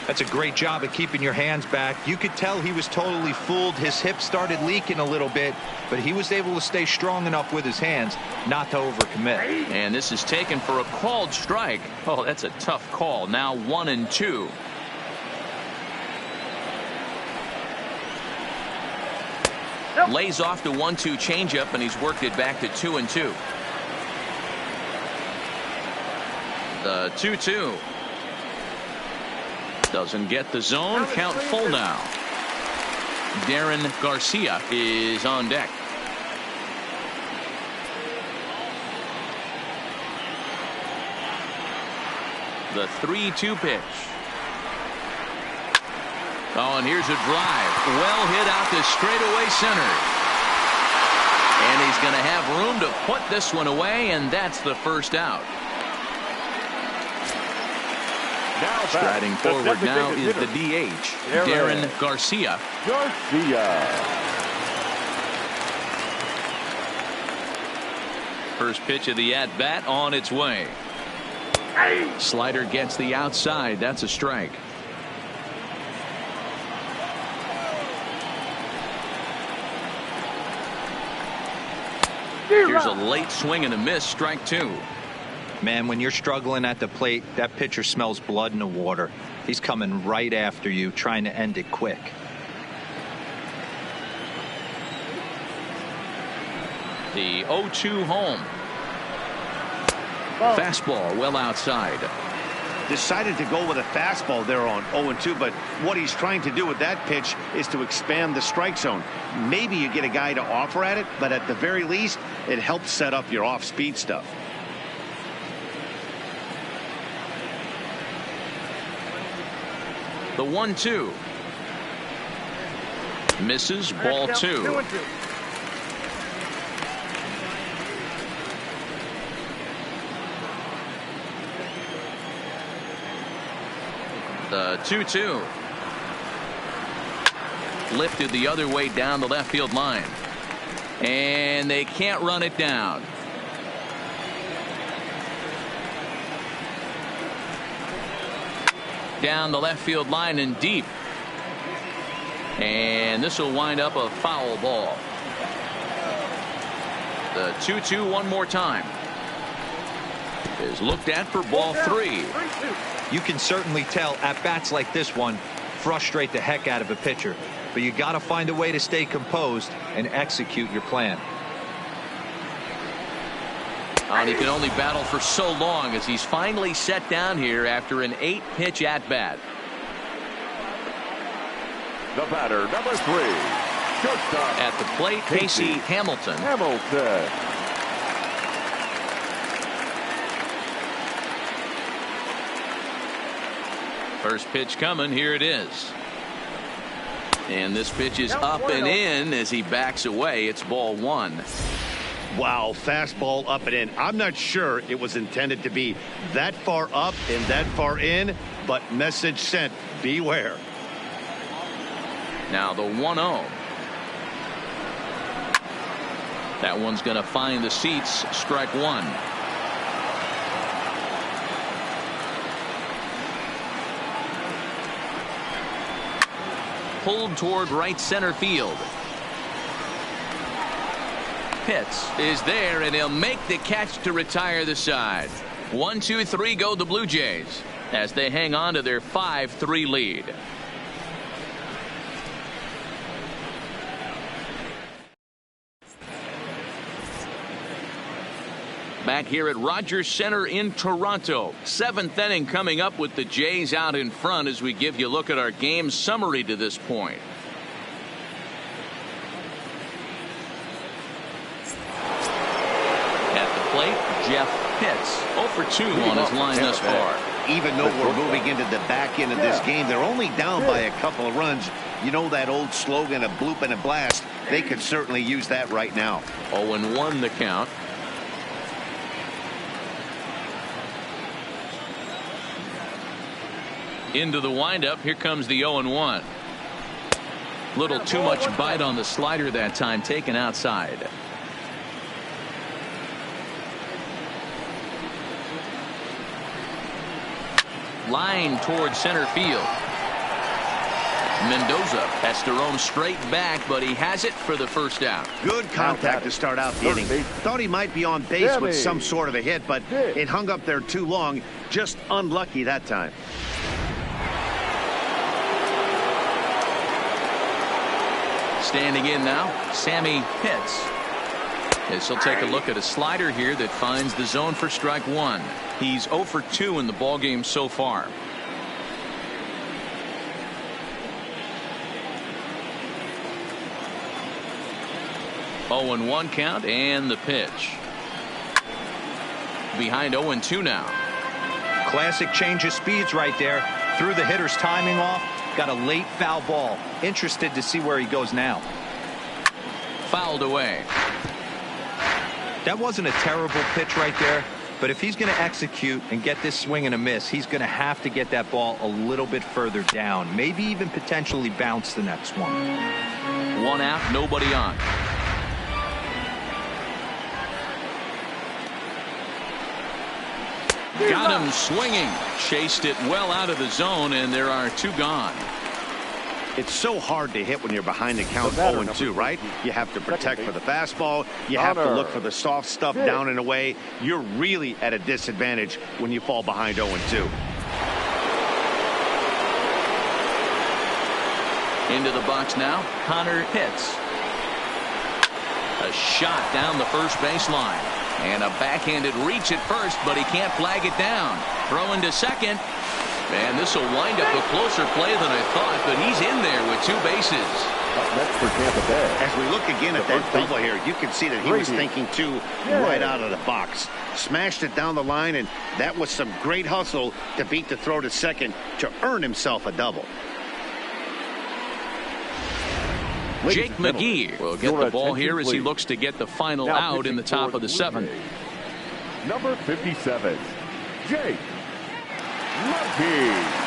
That's a great job of keeping your hands back. You could tell he was totally fooled. His hip started leaking a little bit, but he was able to stay strong enough with his hands not to overcommit. And this is taken for a called strike. Oh, that's a tough call. Now 1-2. Lays off the 1-2 changeup, and he's worked it back to 2-2. The 2-2. Doesn't get the zone. Count full now. Darren Garcia is on deck. The 3-2 pitch. Oh, and here's a drive. Well hit out to straightaway center. And he's going to have room to put this one away, and that's the first out. Striding forward now is the DH, Darren Garcia. First pitch of the at-bat on its way. Slider gets the outside. That's a strike. Here's a late swing and a miss. Strike two. Man, when you're struggling at the plate, that pitcher smells blood in the water. He's coming right after you, trying to end it quick. The 0-2 home. Fastball well outside. Decided to go with a fastball there on 0-2, but what he's trying to do with that pitch is to expand the strike zone. Maybe you get a guy to offer at it, but at the very least, it helps set up your off-speed stuff. The 1-2. Misses. Ball two. 2-2. The 2-2. Lifted the other way down the left field line. And they can't run it down. Down the left field line and deep. And this will wind up a foul ball. The 2-2 one more time. Is looked at for ball three. You can certainly tell at bats like this one frustrate the heck out of a pitcher, but you got to find a way to stay composed and execute your plan. And he can only battle for so long as he's finally set down here after an 8-pitch at-bat. The batter, number 3, shortstop. At the plate, Casey Hamilton. First pitch coming. Here it is. And this pitch is up and in as he backs away. It's ball one. Wow, fastball up and in. I'm not sure it was intended to be that far up and that far in, but message sent. Beware. Now the 1-0. That one's going to find the seats. Strike one. Pulled toward right center field. Pitts is there, and he'll make the catch to retire the side. 1, 2, 3 go the Blue Jays as they hang on to their 5-3 lead. Back here at Rogers Center in Toronto. 7th inning coming up with the Jays out in front as we give you a look at our game summary to this point. At the plate, Jeff Pitts. 0 for 2 on his line thus far. Even though we're moving into the back end of this game, they're only down by a couple of runs. You know that old slogan, a bloop and a blast. They could certainly use that right now. 0-1 the count. Into the windup. Here comes the 0-1. Little too much bite on the slider that time, taken outside. Line towards center field. Mendoza has to roam straight back, but he has it for the first out. Good contact to start out the inning. Thought he might be on base with some sort of a hit, but it hung up there too long. Just unlucky that time. Standing in now, Sammy Pitts. As he'll take a look at a slider here that finds the zone for strike one. He's 0 for 2 in the ballgame so far. Oh, 0-1 count, and the pitch. Behind 0-2 now. Classic change of speeds right there. Threw the hitter's timing off. Got a late foul ball. Interested to see where he goes now. Fouled away. That wasn't a terrible pitch right there, but if he's going to execute and get this swing and a miss, he's going to have to get that ball a little bit further down. Maybe even potentially bounce the next one. 1 out, nobody on. Got him swinging. Chased it well out of the zone, and there are 2 gone. It's so hard to hit when you're behind the count 0-2, right? You have to protect for the fastball. You have to look for the soft stuff down and away. You're really at a disadvantage when you fall behind 0-2. Into the box now, Connor Pitts. A shot down the first baseline. And a backhanded reach at first, but he can't flag it down. Throwing to second. And this will wind up a closer play than I thought, but he's in there with 2 bases. Up next for Tampa Bay. As we look again at that double here, you can see that he was thinking 2 right out of the box. Smashed it down the line, and that was some great hustle to beat the throw to second to earn himself a double. Jake McGee will get the ball here as he looks to get the final out in the top of the 7th. Number 57, Jake McGee.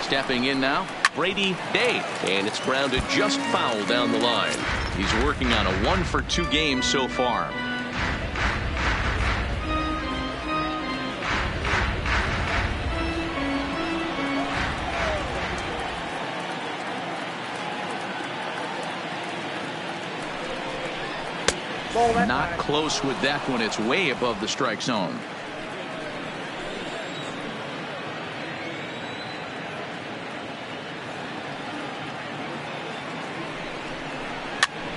Stepping in now, Brady Day, and it's grounded just foul down the line. He's working on a 1 for 2 game so far. Not close with that one. It's way above the strike zone.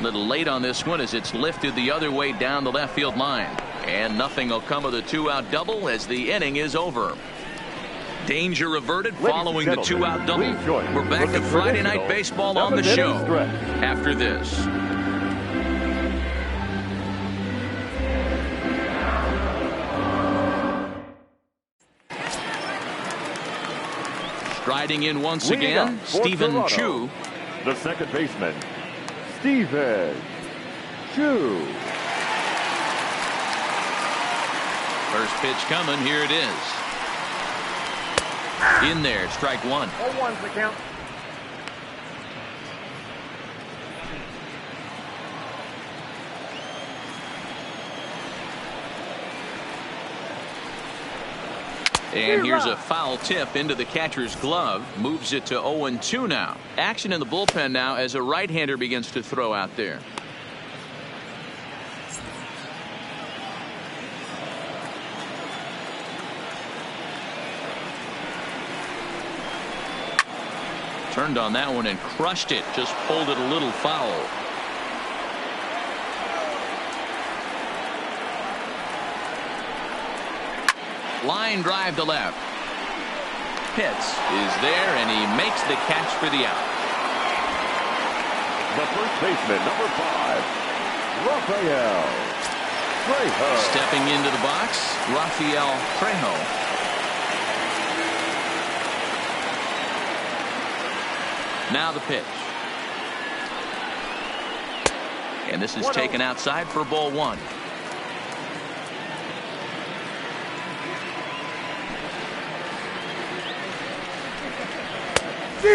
Little late on this one as it's lifted the other way down the left field line. And nothing will come of the 2-out double as the inning is over. Danger averted following the 2-out double. We're back to Friday Night Baseball on the show after this. Striding in once again, Stephen Chu. The second baseman, Stephen 2. First pitch coming. Here it is. In there. Strike one. 0-1's the count. And here's a foul tip into the catcher's glove. Moves it to 0-2 now. Action in the bullpen now as a right-hander begins to throw out there. Turned on that one and crushed it. Just pulled it a little foul. Line drive to left. Pitts is there, and he makes the catch for the out. The first baseman, number 5, Rafael Trejo. Stepping into the box, Rafael Trejo. Now the pitch. And this is taken outside for ball one.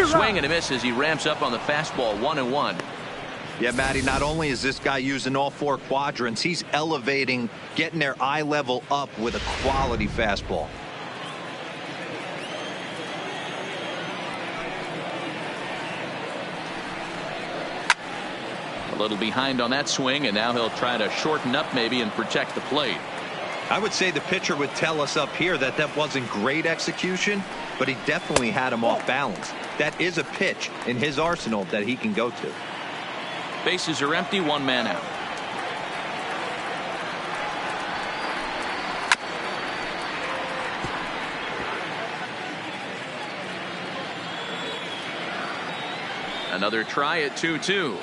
Swing and a miss as he ramps up on the fastball. 1-1. Yeah, Matty, not only is this guy using all 4 quadrants, he's elevating, getting their eye level up with a quality fastball. A little behind on that swing, and now he'll try to shorten up maybe and protect the plate. I would say the pitcher would tell us up here that that wasn't great execution, but he definitely had him off balance. That is a pitch in his arsenal that he can go to. Bases are empty, 1 man out. Another try at 2-2.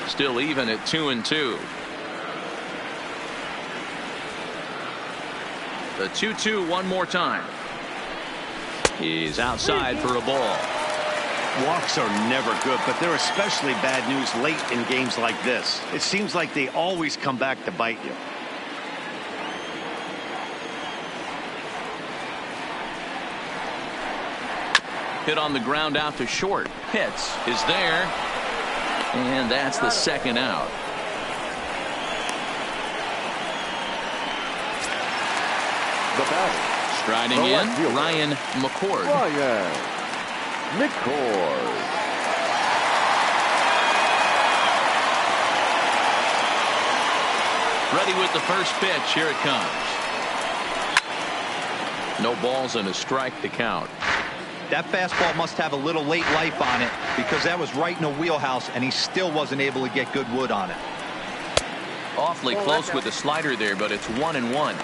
Still even at 2-2. The 2-2 one more time. He's outside for a ball. Walks are never good, but they're especially bad news late in games like this. It seems like they always come back to bite you. Hit on the ground out to short. Pitts is there. And that's the second out. The batter. Striding in, Ryan McCord. Ryan McCord. Ready with the first pitch. Here it comes. No balls and a strike to count. That fastball must have a little late life on it because that was right in the wheelhouse and he still wasn't able to get good wood on it. Awfully close with the slider there, but it's 1-1.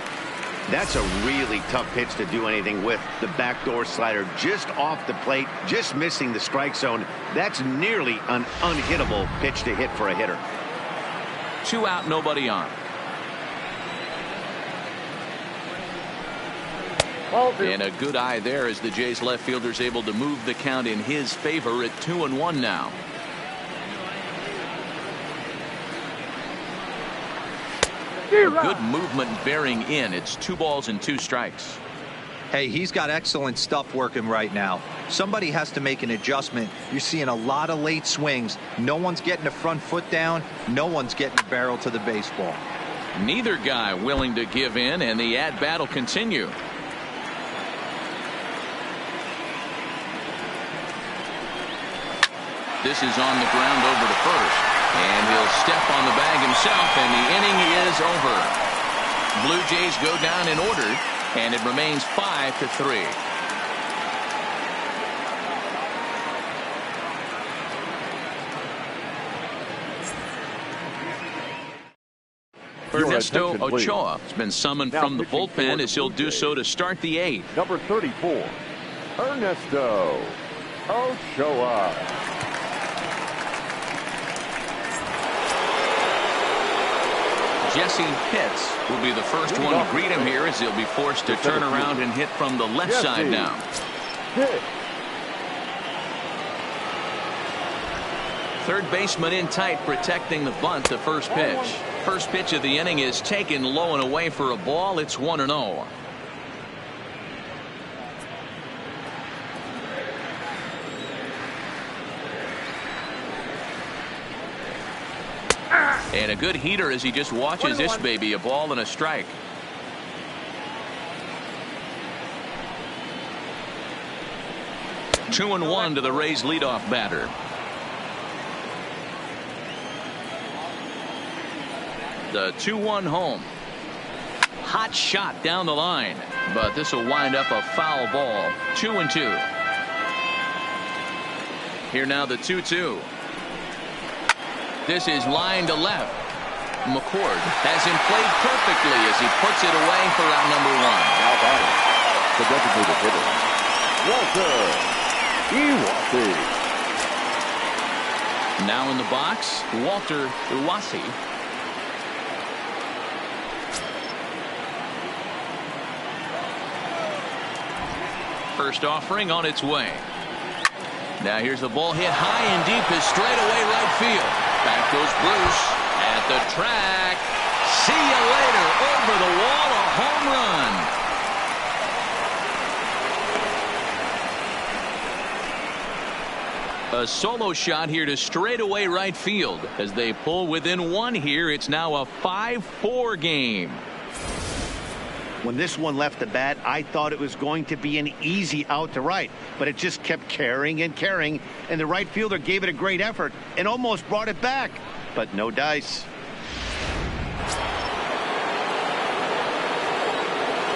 That's a really tough pitch to do anything with. The backdoor slider just off the plate, just missing the strike zone. That's nearly an unhittable pitch to hit for a hitter. 2 out, nobody on. And a good eye there as the Jays left fielder's able to move the count in his favor at 2-1 now. Good movement bearing in. It's 2 balls and 2 strikes. Hey, he's got excellent stuff working right now. Somebody has to make an adjustment. You're seeing a lot of late swings. No one's getting the front foot down. No one's getting the barrel to the baseball. Neither guy willing to give in, and the at-bat will continue. This is on the ground over to first. And he'll step on the bag himself, and the inning is over. Blue Jays go down in order, and it remains 5-3. Ernesto Ochoa has been summoned from the bullpen as he'll do so to start the 8th. Number 34, Ernesto Ochoa. Jesse Pitts will be the first one to greet him here as he'll be forced to turn around and hit from the left side now. third baseman in tight, protecting the bunt. The first pitch. First pitch of the inning is taken low and away for a ball. It's 1-0. And a good heater as he just watches this baby. A ball and a strike. Two and one to the Rays leadoff batter. The 2-1 home. Hot shot down the line, but this will wind up a foul ball. 2-2. Here now the 2-2. This is line to left. McCord has him played perfectly as he puts it away for out number one. Now batting, the designated hitter, Walter Iwasi. Now in the box, Walter Iwasi. First offering on its way. Now here's the ball hit high and deep is straight away right field. Back goes Bruce at the track. See you later. Over the wall, a home run. A solo shot here to straightaway right field as they pull within one here. It's now a 5-4 game. When this one left the bat, I thought it was going to be an easy out to right, but it just kept carrying and carrying, and the right fielder gave it a great effort and almost brought it back, but no dice.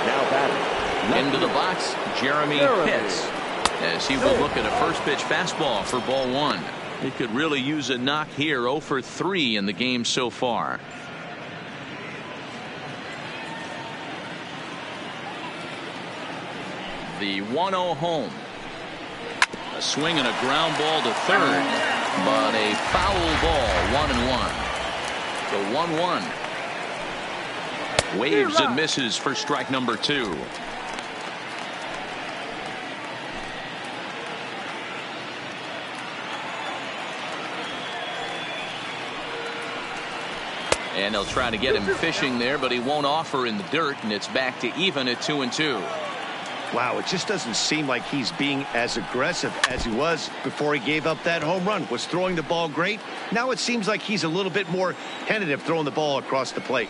Now batting, into the box, Jeremy Pitts, as he will look at a first pitch fastball for ball one. He could really use a knock here. 0 for 3 in the game so far. The 1-0 home. A swing and a ground ball to third, but a foul ball. 1-1. The 1-1. Waves and misses for strike number 2. And they'll try to get him fishing there, but he won't offer in the dirt, and it's back to even at 2-2. Wow, it just doesn't seem like he's being as aggressive as he was before he gave up that home run. Was throwing the ball great. Now it seems like he's a little bit more tentative throwing the ball across the plate.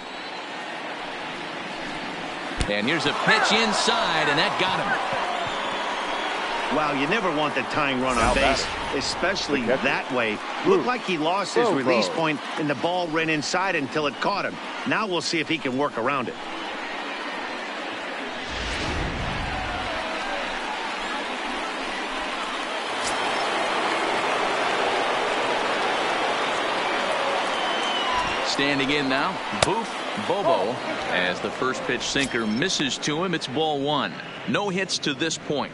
And here's a pitch inside, and that got him. Wow, you never want the tying run on base, especially that way. Looked like he lost his release point, and the ball ran inside until it caught him. Now we'll see if he can work around it. Standing in now, Boof Bobo, as the first pitch sinker misses to him. It's ball one. No hits to this point.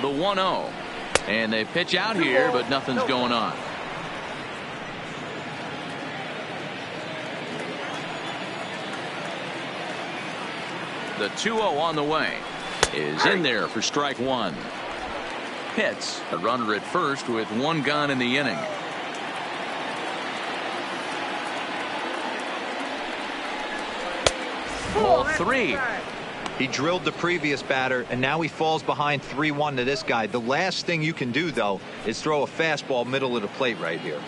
The 1-0. And they pitch out here, but nothing's going on. The 2-0 on the way is in there for strike one. Pitts, a runner at first with one gone in the inning. Ball 3. He drilled the previous batter, and now he falls behind 3-1 to this guy. The last thing you can do, though, is throw a fastball middle of the plate right here.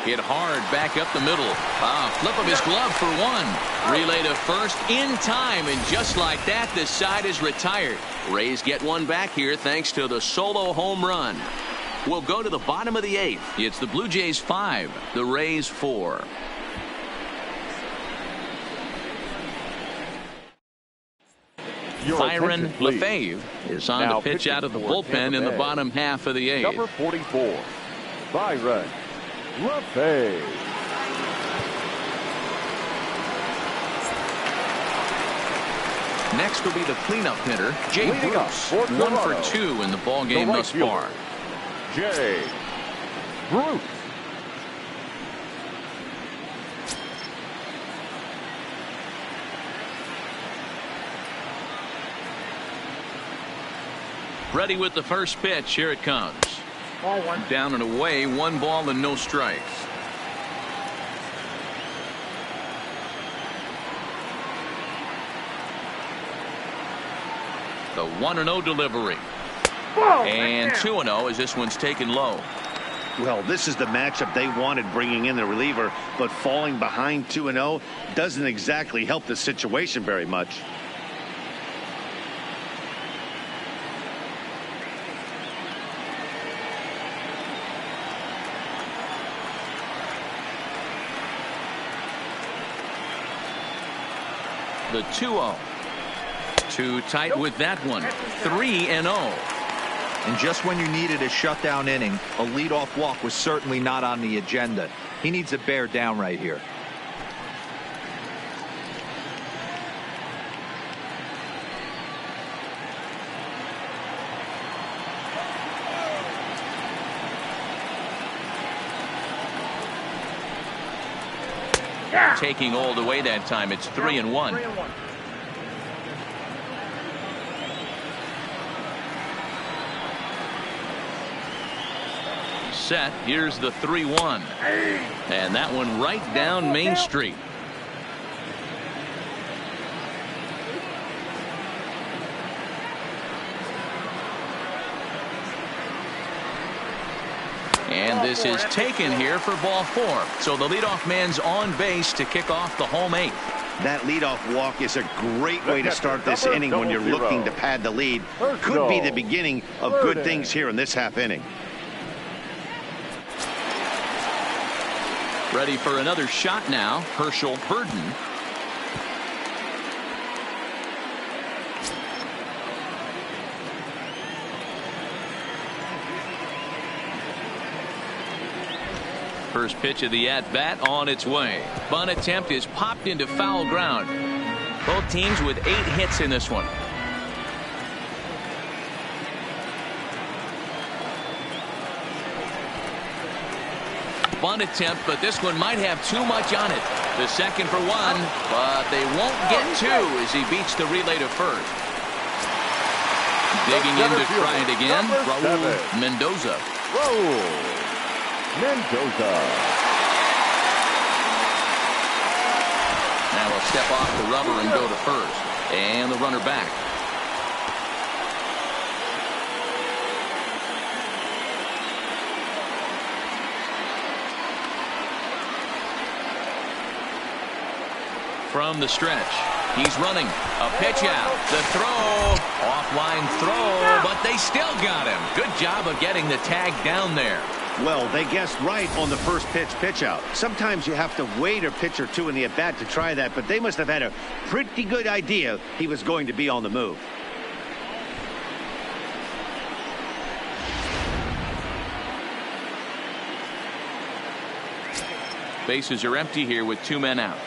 Hit hard back up the middle. Flip of his glove for one. Relay to first in time, and just like that, the side is retired. Rays get one back here thanks to the solo home run. We'll go to the bottom of the 8th. It's the Blue Jays 5, the Rays 4. Byron LeFave is on now to pitch out of the bullpen in the bottom half of the 8th. Number 44, Byron LeFave. Next will be the cleanup hitter, Jay Bruce. 1 for 2 in the ball game thus far. Jay Bruce. Ready with the first pitch. Here it comes. Ball one. Down and away. 1 ball and no strikes. The 1-0 delivery. Ball, And 2-0 as this one's taken low. Well, this is the matchup they wanted, bringing in the reliever, but falling behind 2-0 doesn't exactly help the situation very much. The 2-0. Too tight with that one. 3-0. And just when you needed a shutdown inning, a leadoff walk was certainly not on the agenda. He needs to bear down right here. Taking all the way that time. It's 3-1. 3-1. Set. Here's the 3-1. And that one right down Main Street. And this is taken here for ball 4. So the leadoff man's on base to kick off the home 8th. That leadoff walk is a great way to start this inning when you're looking to pad the lead. Could be the beginning of good things here in this half inning. Ready for another shot now. Herschel Burden. First pitch of the at-bat on its way. Bunt attempt is popped into foul ground. Both teams with 8 hits in this one. Bunt attempt, but this one might have too much on it. The second for 1, but they won't get 2 as he beats the relay to first. Digging in to try it again. Raul Mendoza. Raul Mendoza. Now he'll step off the rubber and go to first. And the runner back. From the stretch. He's running. A pitch out. The throw. Offline throw, but they still got him. Good job of getting the tag down there. Well, they guessed right on the first pitch out. Sometimes you have to wait a pitch or two in the at-bat to try that, but they must have had a pretty good idea he was going to be on the move. Bases are empty here with 2 men out.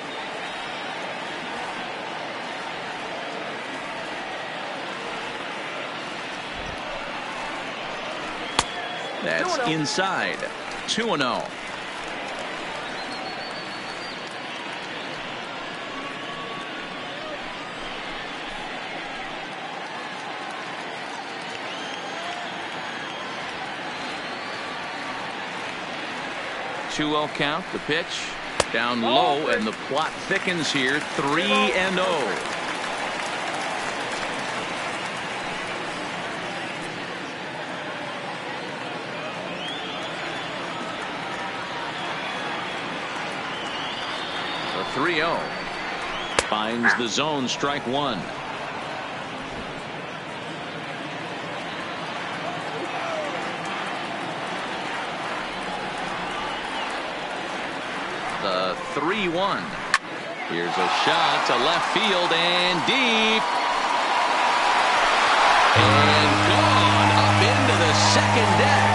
That's inside. 2-0. Two-0 count. The pitch down low, and the plot thickens here. 3-0. The 3-0 finds the zone. Strike 1. The 3-1. Here's a shot to left field and deep. And gone up into the second deck.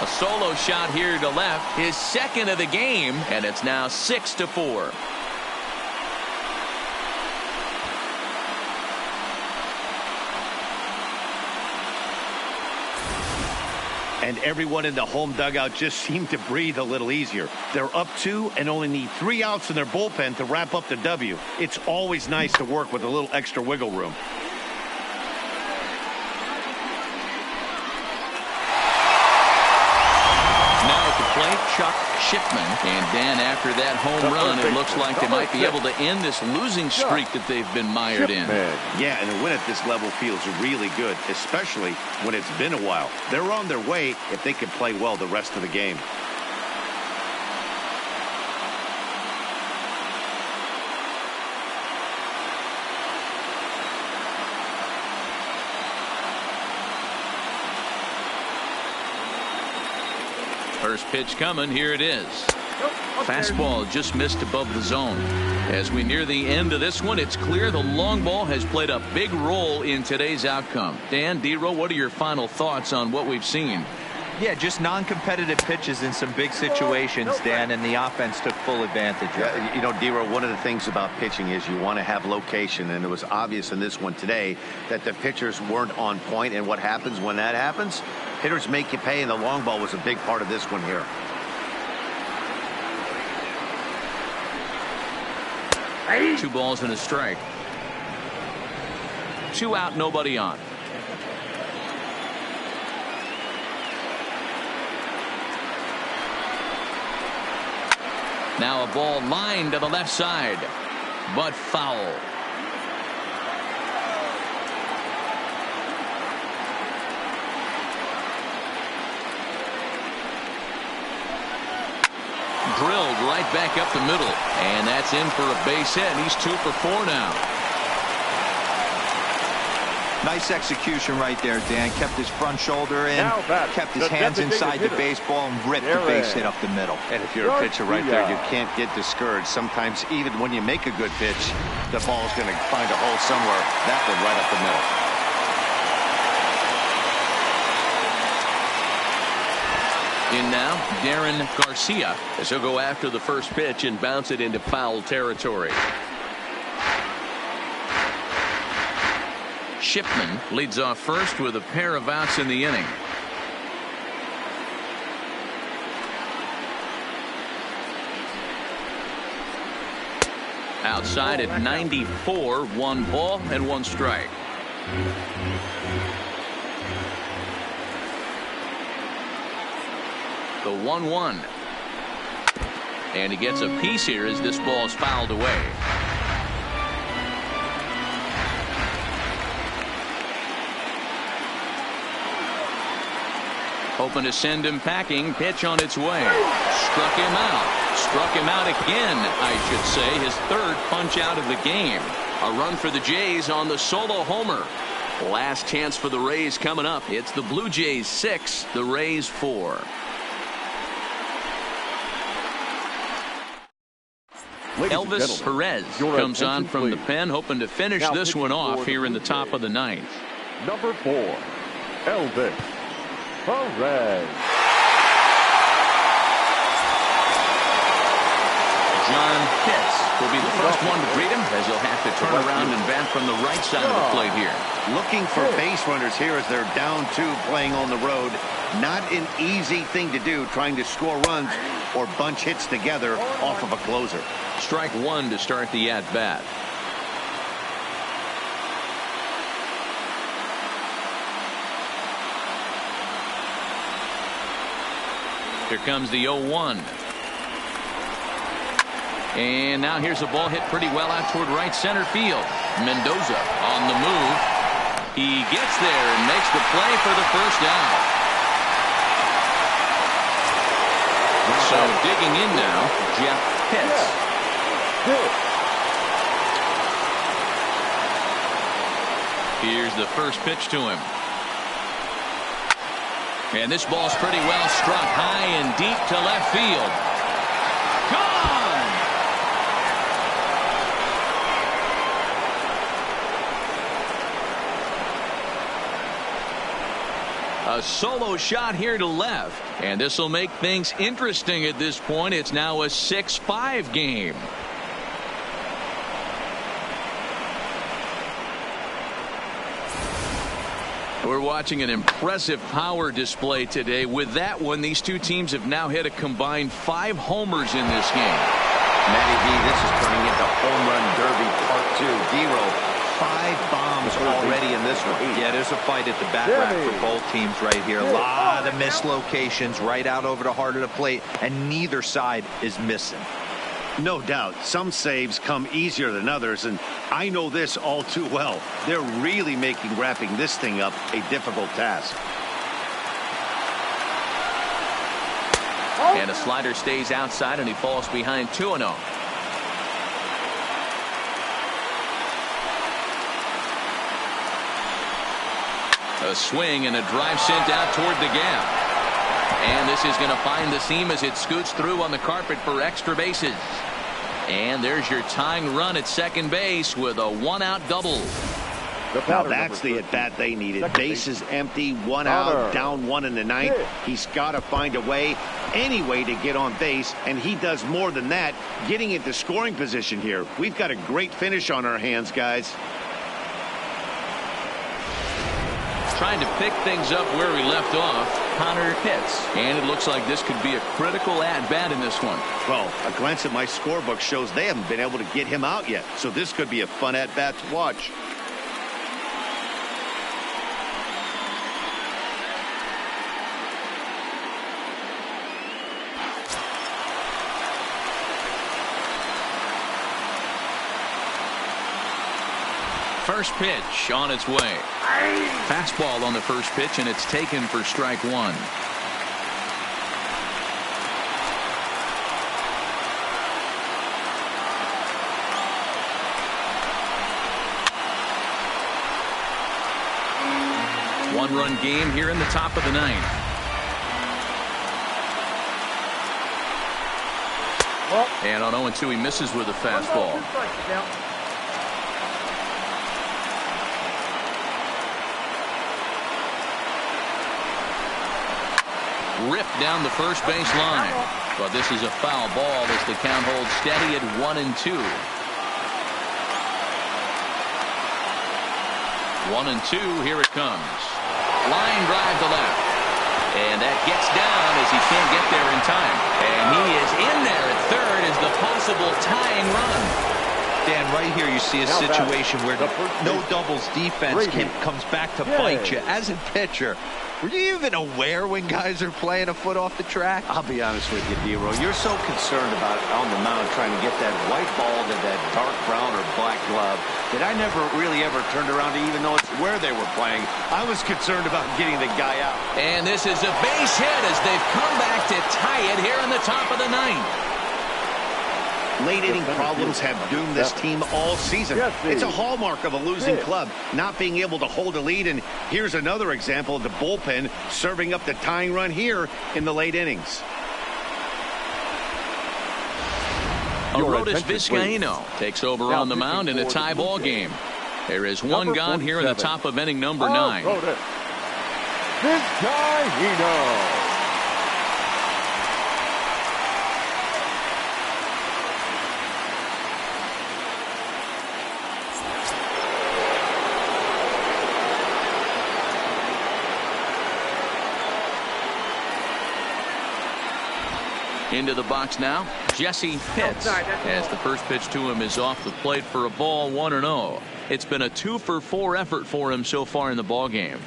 A solo shot here to left, his second of the game, and it's now 6-4. And everyone in the home dugout just seemed to breathe a little easier. They're up 2 and only need 3 outs in their bullpen to wrap up the W. It's always nice to work with a little extra wiggle room. Play Chuck Shipman. And Dan, after that home run, it looks like they might be able to end this losing streak that they've been mired in. Yeah, and a win at this level feels really good, especially when it's been a while. They're on their way if they can play well the rest of the game. First pitch coming. Here it is. Fastball just missed above the zone. As we near the end of this one, it's clear the long ball has played a big role in today's outcome. Dan, D-Row, what are your final thoughts on what we've seen? Yeah, just non-competitive pitches in some big situations, Dan, and the offense took full advantage of it. You know, D-Row, one of the things about pitching is you want to have location, and it was obvious in this one today that the pitchers weren't on point, and what happens when that happens? Hitters make you pay, and the long ball was a big part of this one here. Two balls and a strike. 2 out, nobody on. Now a ball lined to the left side, but foul. Drilled right back up the middle, and that's in for a base hit. He's 2 for 4 now. Nice execution right there, Dan. Kept his front shoulder in, kept his hands inside the baseball, and ripped the base hit up the middle. And if you're a pitcher right there, you can't get discouraged. Sometimes even when you make a good pitch, the ball's going to find a hole somewhere. That one right up the middle. In now, Darren Garcia, as he'll go after the first pitch and bounce it into foul territory. Shipman leads off first with a pair of outs in the inning. Outside at 94, 1 ball and 1 strike. The 1-1. And he gets a piece here as this ball is fouled away. Hoping to send him packing. Pitch on its way. Struck him out. Struck him out again, I should say. His 3rd punch out of the game. A run for the Jays on the solo homer. Last chance for the Rays coming up. It's the Blue Jays 6, the Rays 4. Elvis Perez comes on from the pen, hoping to finish this one off here in the top of the 9th. Number 4, Elvis Perez. John Pitts will be the first one to greet him, as he'll have to turn around and bat from the right side of the plate here. Looking for base runners here as they're down 2 playing on the road. Not an easy thing to do, trying to score runs or bunch hits together off of a closer. Strike 1 to start the at-bat. Here comes the 0-1. And now here's a ball hit pretty well out toward right center field. Mendoza on the move. He gets there and makes the play for the first out. So digging in now, Jeff Pitts. Here's the first pitch to him. And this ball's pretty well struck high and deep to left field. Gone! A solo shot here to left. And this will make things interesting at this point. It's now a 6-5 game. We're watching an impressive power display today. With that one, these two teams have now hit a combined 5 homers in this game. Matty B, this is turning into home run derby part 2. D-Row, 5 bombs already in this one. Yeah, there's a fight at the bat rack for both teams right here. A lot of missed locations right out over the heart of the plate, and neither side is missing. No doubt. Some saves come easier than others, and I know this all too well. They're really making wrapping this thing up a difficult task. And a slider stays outside, and he falls behind 2-0. A swing and a drive sent out toward the gap. And this is going to find the seam as it scoots through on the carpet for extra bases. And there's your tying run at second base with a 1-out double. Now that's the at-bat they needed. Bases empty, 1 out, down 1 in the 9th. He's got to find a way, any way to get on base, and he does more than that, getting into scoring position here. We've got a great finish on our hands, guys. Trying to pick things up where we left off, Connor Pitts. And it looks like this could be a critical at-bat in this one. Well, a glance at my scorebook shows they haven't been able to get him out yet, so this could be a fun at-bat to watch. First pitch on its way. Fastball on the first pitch, and it's taken for strike 1. One-run game here in the top of the 9th. And on 0-2, he misses with a fastball. Ripped down the first base line. But this is a foul ball as the count holds steady at 1-2. 1-2, here it comes. Line drive to left. And that gets down as he can't get there in time. And he is in there at third as the possible tying run. Dan, right here you see a situation where no doubles defense comes back to bite you. As a pitcher, were you even aware when guys are playing a foot off the track? I'll be honest with you, D-Row. You're so concerned about on the mound trying to get that white ball to that dark brown or black glove that I never really ever turned around to even notice where they were playing. I was concerned about getting the guy out. And this is a base hit as they've come back to tie it here in the top of the 9th. Late inning problems have doomed this team all season. It's a hallmark of a losing club, not being able to hold a lead. And here's another example of the bullpen serving up the tying run here in the late innings. Arodys Vizcaino takes over on the mound in a tie ball game. There is one gone here in the top of inning number 9. Vizcaino. Into the box now, Jesse Pitts, as the first pitch to him is off the plate for a ball, 1-0. It's been a 2-for-4 effort for him so far in the ball game.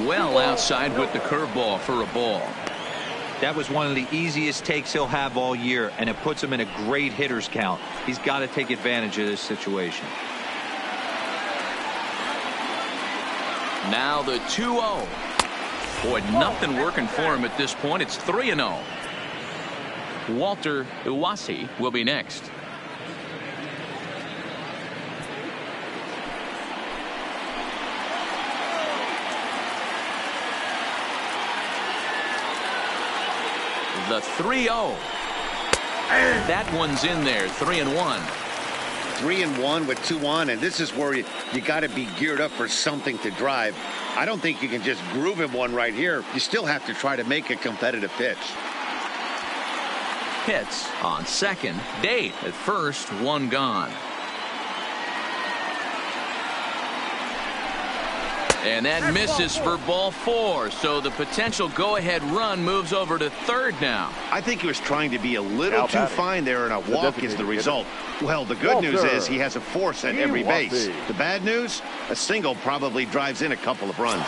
Well outside with the curveball for a ball. That was one of the easiest takes he'll have all year, and it puts him in a great hitter's count. He's got to take advantage of this situation. Now the 2-0. Boy, nothing working for him at this point. It's 3-0. Walter Uwasi will be next. The 3-0. That one's in there. 3-1. 3-1 with 2 on, and this is where you got to be geared up for something to drive. I don't think you can just groove him one right here. You still have to try to make a competitive pitch. Pitts on second. Date at first, one gone. And that misses for ball 4. So the potential go-ahead run moves over to third now. I think he was trying to be a little too fine there, and a walk is the result. Well, the good news is he has a force at every base. The bad news? A single probably drives in a couple of runs.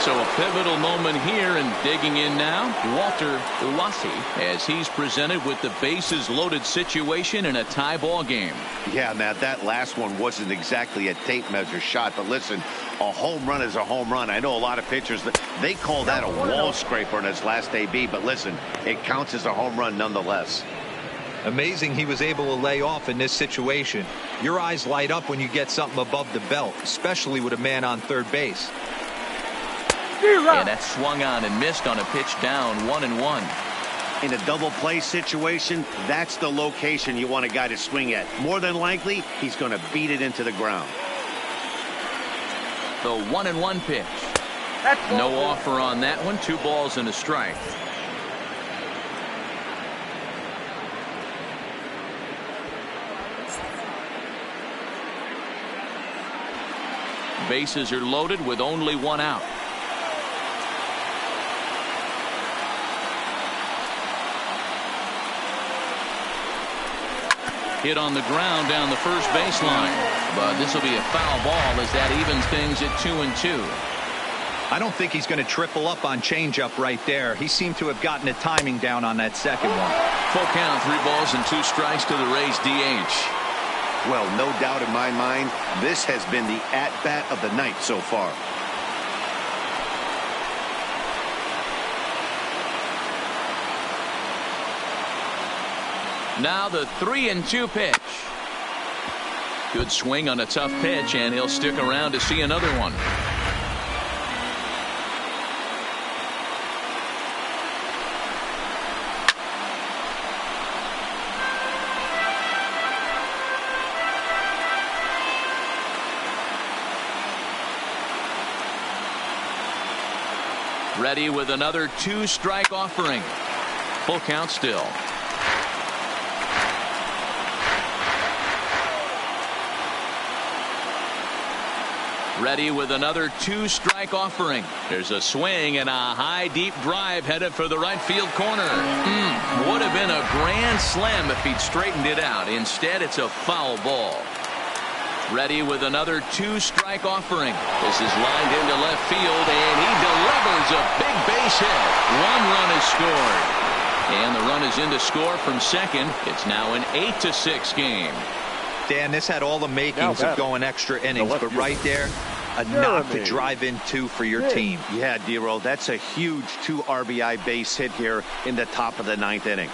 So a pivotal moment here, and digging in now, Walter Uwasi, as he's presented with the bases loaded situation in a tie ball game. Yeah, Matt, that last one wasn't exactly a tape measure shot, but listen, a home run is a home run. I know a lot of pitchers, they call that a wall scraper in his last AB, but listen, it counts as a home run nonetheless. Amazing he was able to lay off in this situation. Your eyes light up when you get something above the belt, especially with a man on third base. And that swung on and missed on a pitch down, 1-1. In a double play situation, that's the location you want a guy to swing at. More than likely, he's going to beat it into the ground. The 1-1 pitch. No offer on that one. 2 balls and a strike. Bases are loaded with only 1 out. Hit on the ground down the first baseline, but this will be a foul ball as that evens things at 2-2. I don't think he's going to triple up on changeup right there. He seemed to have gotten the timing down on that second one. Full count, 3 balls and 2 strikes to the Rays DH. Well, no doubt in my mind, this has been the at-bat of the night so far. Now the 3-2 pitch. Good swing on a tough pitch, and he'll stick around to see another one. Ready with another 2-strike offering. Full count still. Ready with another 2-strike offering. There's a swing and a high deep drive headed for the right field corner. Would have been a grand slam if he'd straightened it out. Instead, it's a foul ball. Ready with another 2-strike offering. This is lined into left field, and he delivers a big base hit. 1 run is scored. And the run is in to score from second. It's now an 8-6 game. Dan, this had all the makings of going extra innings, but right there, a knock to drive into for your team. Yeah, D-Roll, that's a huge 2 RBI base hit here in the top of the 9th inning.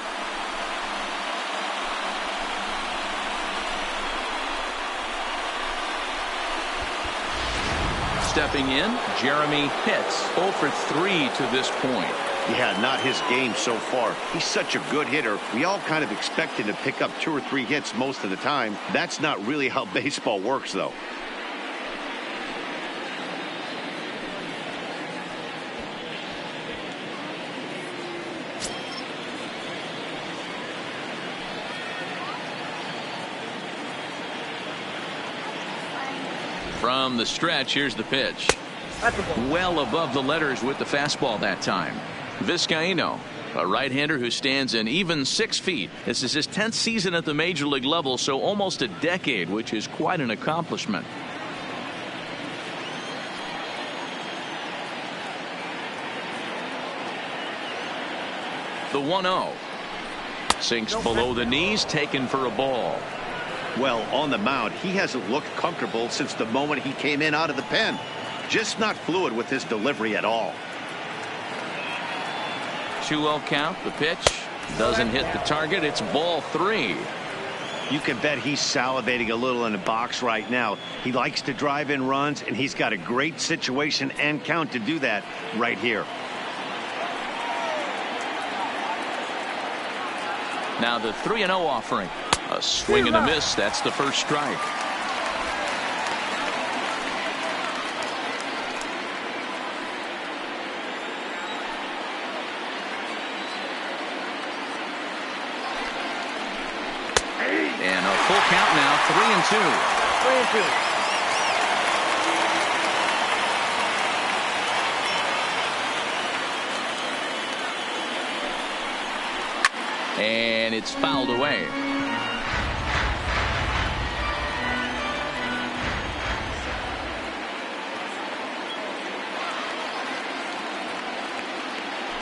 Stepping in, Jeremy Pitts, 0 for 3 to this point. Yeah, not his game so far. He's such a good hitter. We all kind of expect him to pick up 2 or 3 hits most of the time. That's not really how baseball works, though. From the stretch, here's the pitch. Well above the letters with the fastball that time. Vizcaíno, a right-hander who stands an even 6 feet. This is his 10th season at the major league level, so almost a decade, which is quite an accomplishment. The 1-0. Sinks below the knees, taken for a ball. Well, on the mound, he hasn't looked comfortable since the moment he came in out of the pen. Just not fluid with his delivery at all. 2-0 count. The pitch doesn't hit the target. It's ball 3. You can bet he's salivating a little in the box right now. He likes to drive in runs, and he's got a great situation and count to do that right here. Now the 3-0 offering. A swing and a miss. That's the first strike. full count now, 3-2. 3-2. And it's fouled away.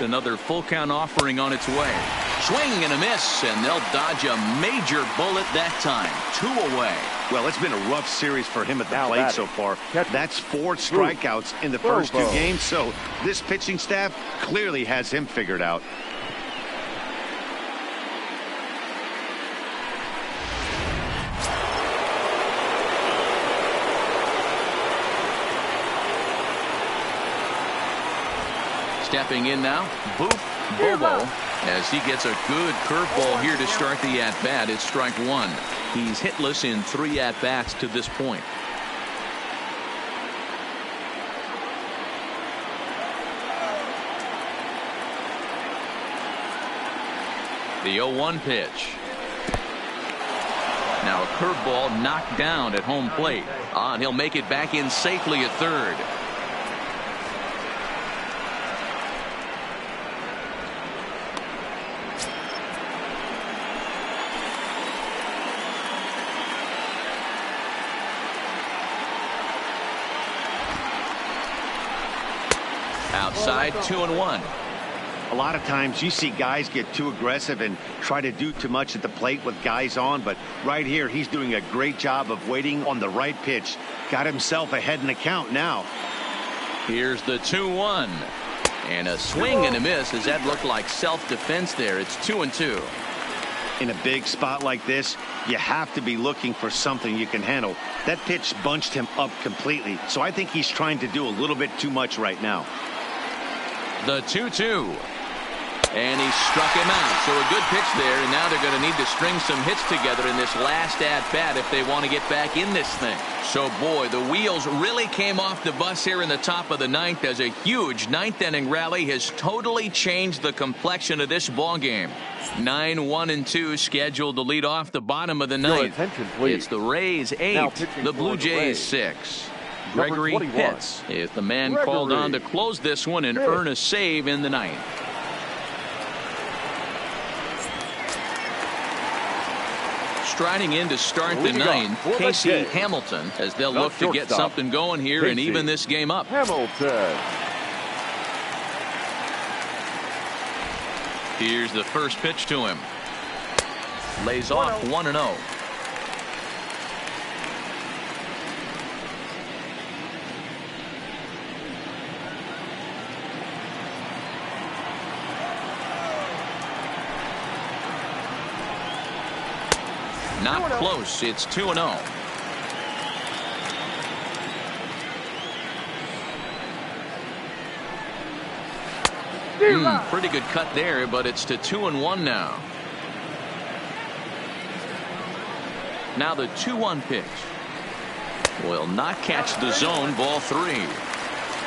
Another full count offering on its way. Swing and a miss, and they'll dodge a major bullet that time. 2 away. Well, it's been a rough series for him at the plate so far. That's 4 strikeouts in the first 2 games, so this pitching staff clearly has him figured out. Stepping in now, Boop Bobo, as he gets a good curveball here to start the at-bat. It's strike 1. He's hitless in 3 at-bats to this point. The 0-1 pitch. Now a curveball knocked down at home plate. And he'll make it back in safely at third. Outside, 2-1. A lot of times you see guys get too aggressive and try to do too much at the plate with guys on, but right here he's doing a great job of waiting on the right pitch. Got himself ahead in the count now. Here's the 2-1. And a swing and a miss. Does that look like self-defense there? It's 2-2. In a big spot like this, you have to be looking for something you can handle. That pitch bunched him up completely, so I think he's trying to do a little bit too much right now. The 2-2. And he struck him out. So a good pitch there, and now they're going to need to string some hits together in this last at-bat if they want to get back in this thing. So, boy, the wheels really came off the bus here in the top of the 9th as a huge 9th-inning rally has totally changed the complexion of this ballgame. 9-1-2 scheduled to lead off the bottom of the 9th. Attention, please. It's the Rays 8, the Blue Jays 6. Gregory Pitts is the man called on to close this one and earn a save in the 9th. Striding in to start the 9th, Casey Hamilton, as they'll look to get something going here and even this game up. Hamilton. Here's the first pitch to him. Lays off 1-0. Not close. It's 2-0. Pretty good cut there, but it's to 2-1 now. Now the 2-1 pitch. Will not catch the zone. Ball 3.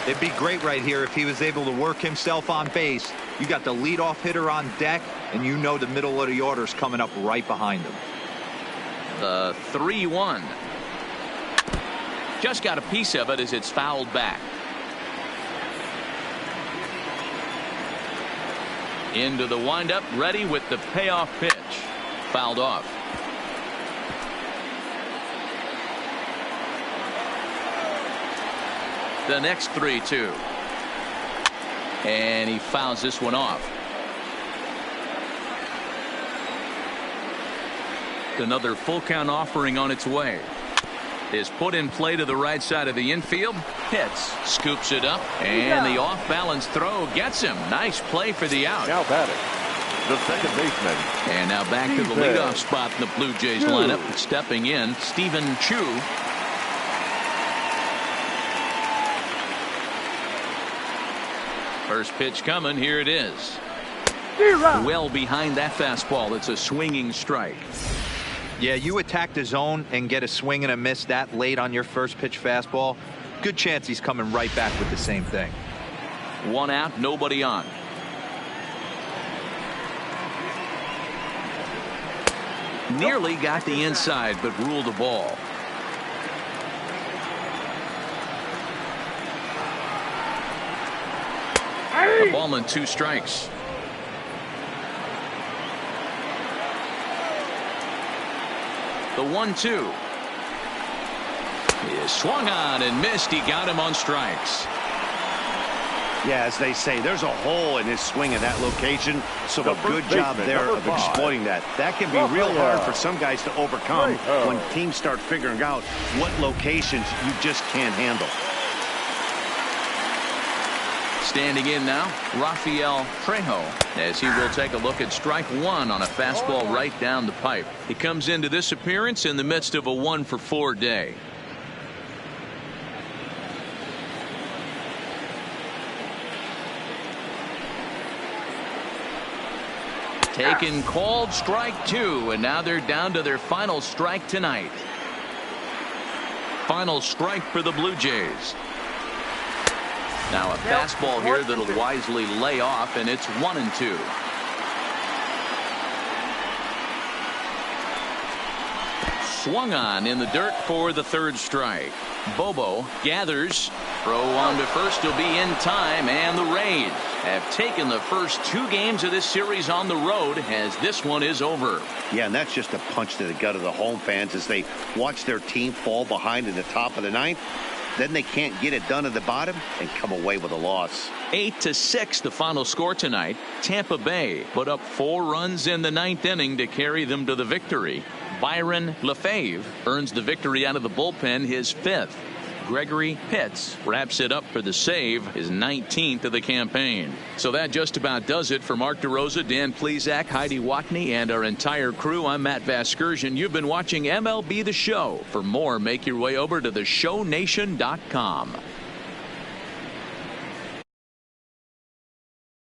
It'd be great right here if he was able to work himself on base. You got the leadoff hitter on deck, and you know the middle of the order's coming up right behind him. The 3-1. Just got a piece of it as it's fouled back. Into the windup, ready with the payoff pitch. Fouled off. The next 3-2. And he fouls this one off. Another full count offering on its way. Is put in play to the right side of the infield. Pitts scoops it up, and the off balance throw gets him. Nice play for the out. Now batting, the second baseman. And now back to the leadoff spot in the Blue Jays lineup. Stepping in, Stephen Chu. First pitch coming. Here it is. Well behind that fastball. It's a swinging strike. Yeah, you attack the zone and get a swing and a miss that late on your first pitch fastball. Good chance he's coming right back with the same thing. 1 out, nobody on. Nearly got the inside, but ruled the ball. A ball and 2 strikes. The 1-2 is swung on and missed. He got him on strikes. Yeah, as they say, there's a hole in his swing in that location, so a good job there of exploiting that. That can be real hard for some guys to overcome when teams start figuring out what locations you just can't handle. Standing in now, Rafael Trejo, as he will take a look at strike 1 on a fastball right down the pipe. He comes into this appearance in the midst of a 1-for-4 day. Taken, called, strike 2, and now they're down to their final strike tonight. Final strike for the Blue Jays. Now a fastball here that'll wisely lay off, and it's 1-2. Swung on in the dirt for the 3rd strike. Bobo gathers. Throw on to first will be in time, and the Rays have taken the first 2 games of this series on the road as this one is over. Yeah, and that's just a punch to the gut of the home fans as they watch their team fall behind in the top of the 9th. Then they can't get it done at the bottom and come away with a loss. 8-6 the final score tonight. Tampa Bay put up 4 runs in the 9th inning to carry them to the victory. Byron LeFevre earns the victory out of the bullpen, his 5th. Gregory Pitts wraps it up for the save, his 19th of the campaign. So that just about does it for Mark DeRosa, Dan Plesac, Heidi Watney, and our entire crew. I'm Matt Vasgersian. You've been watching MLB The Show. For more, make your way over to theshownation.com.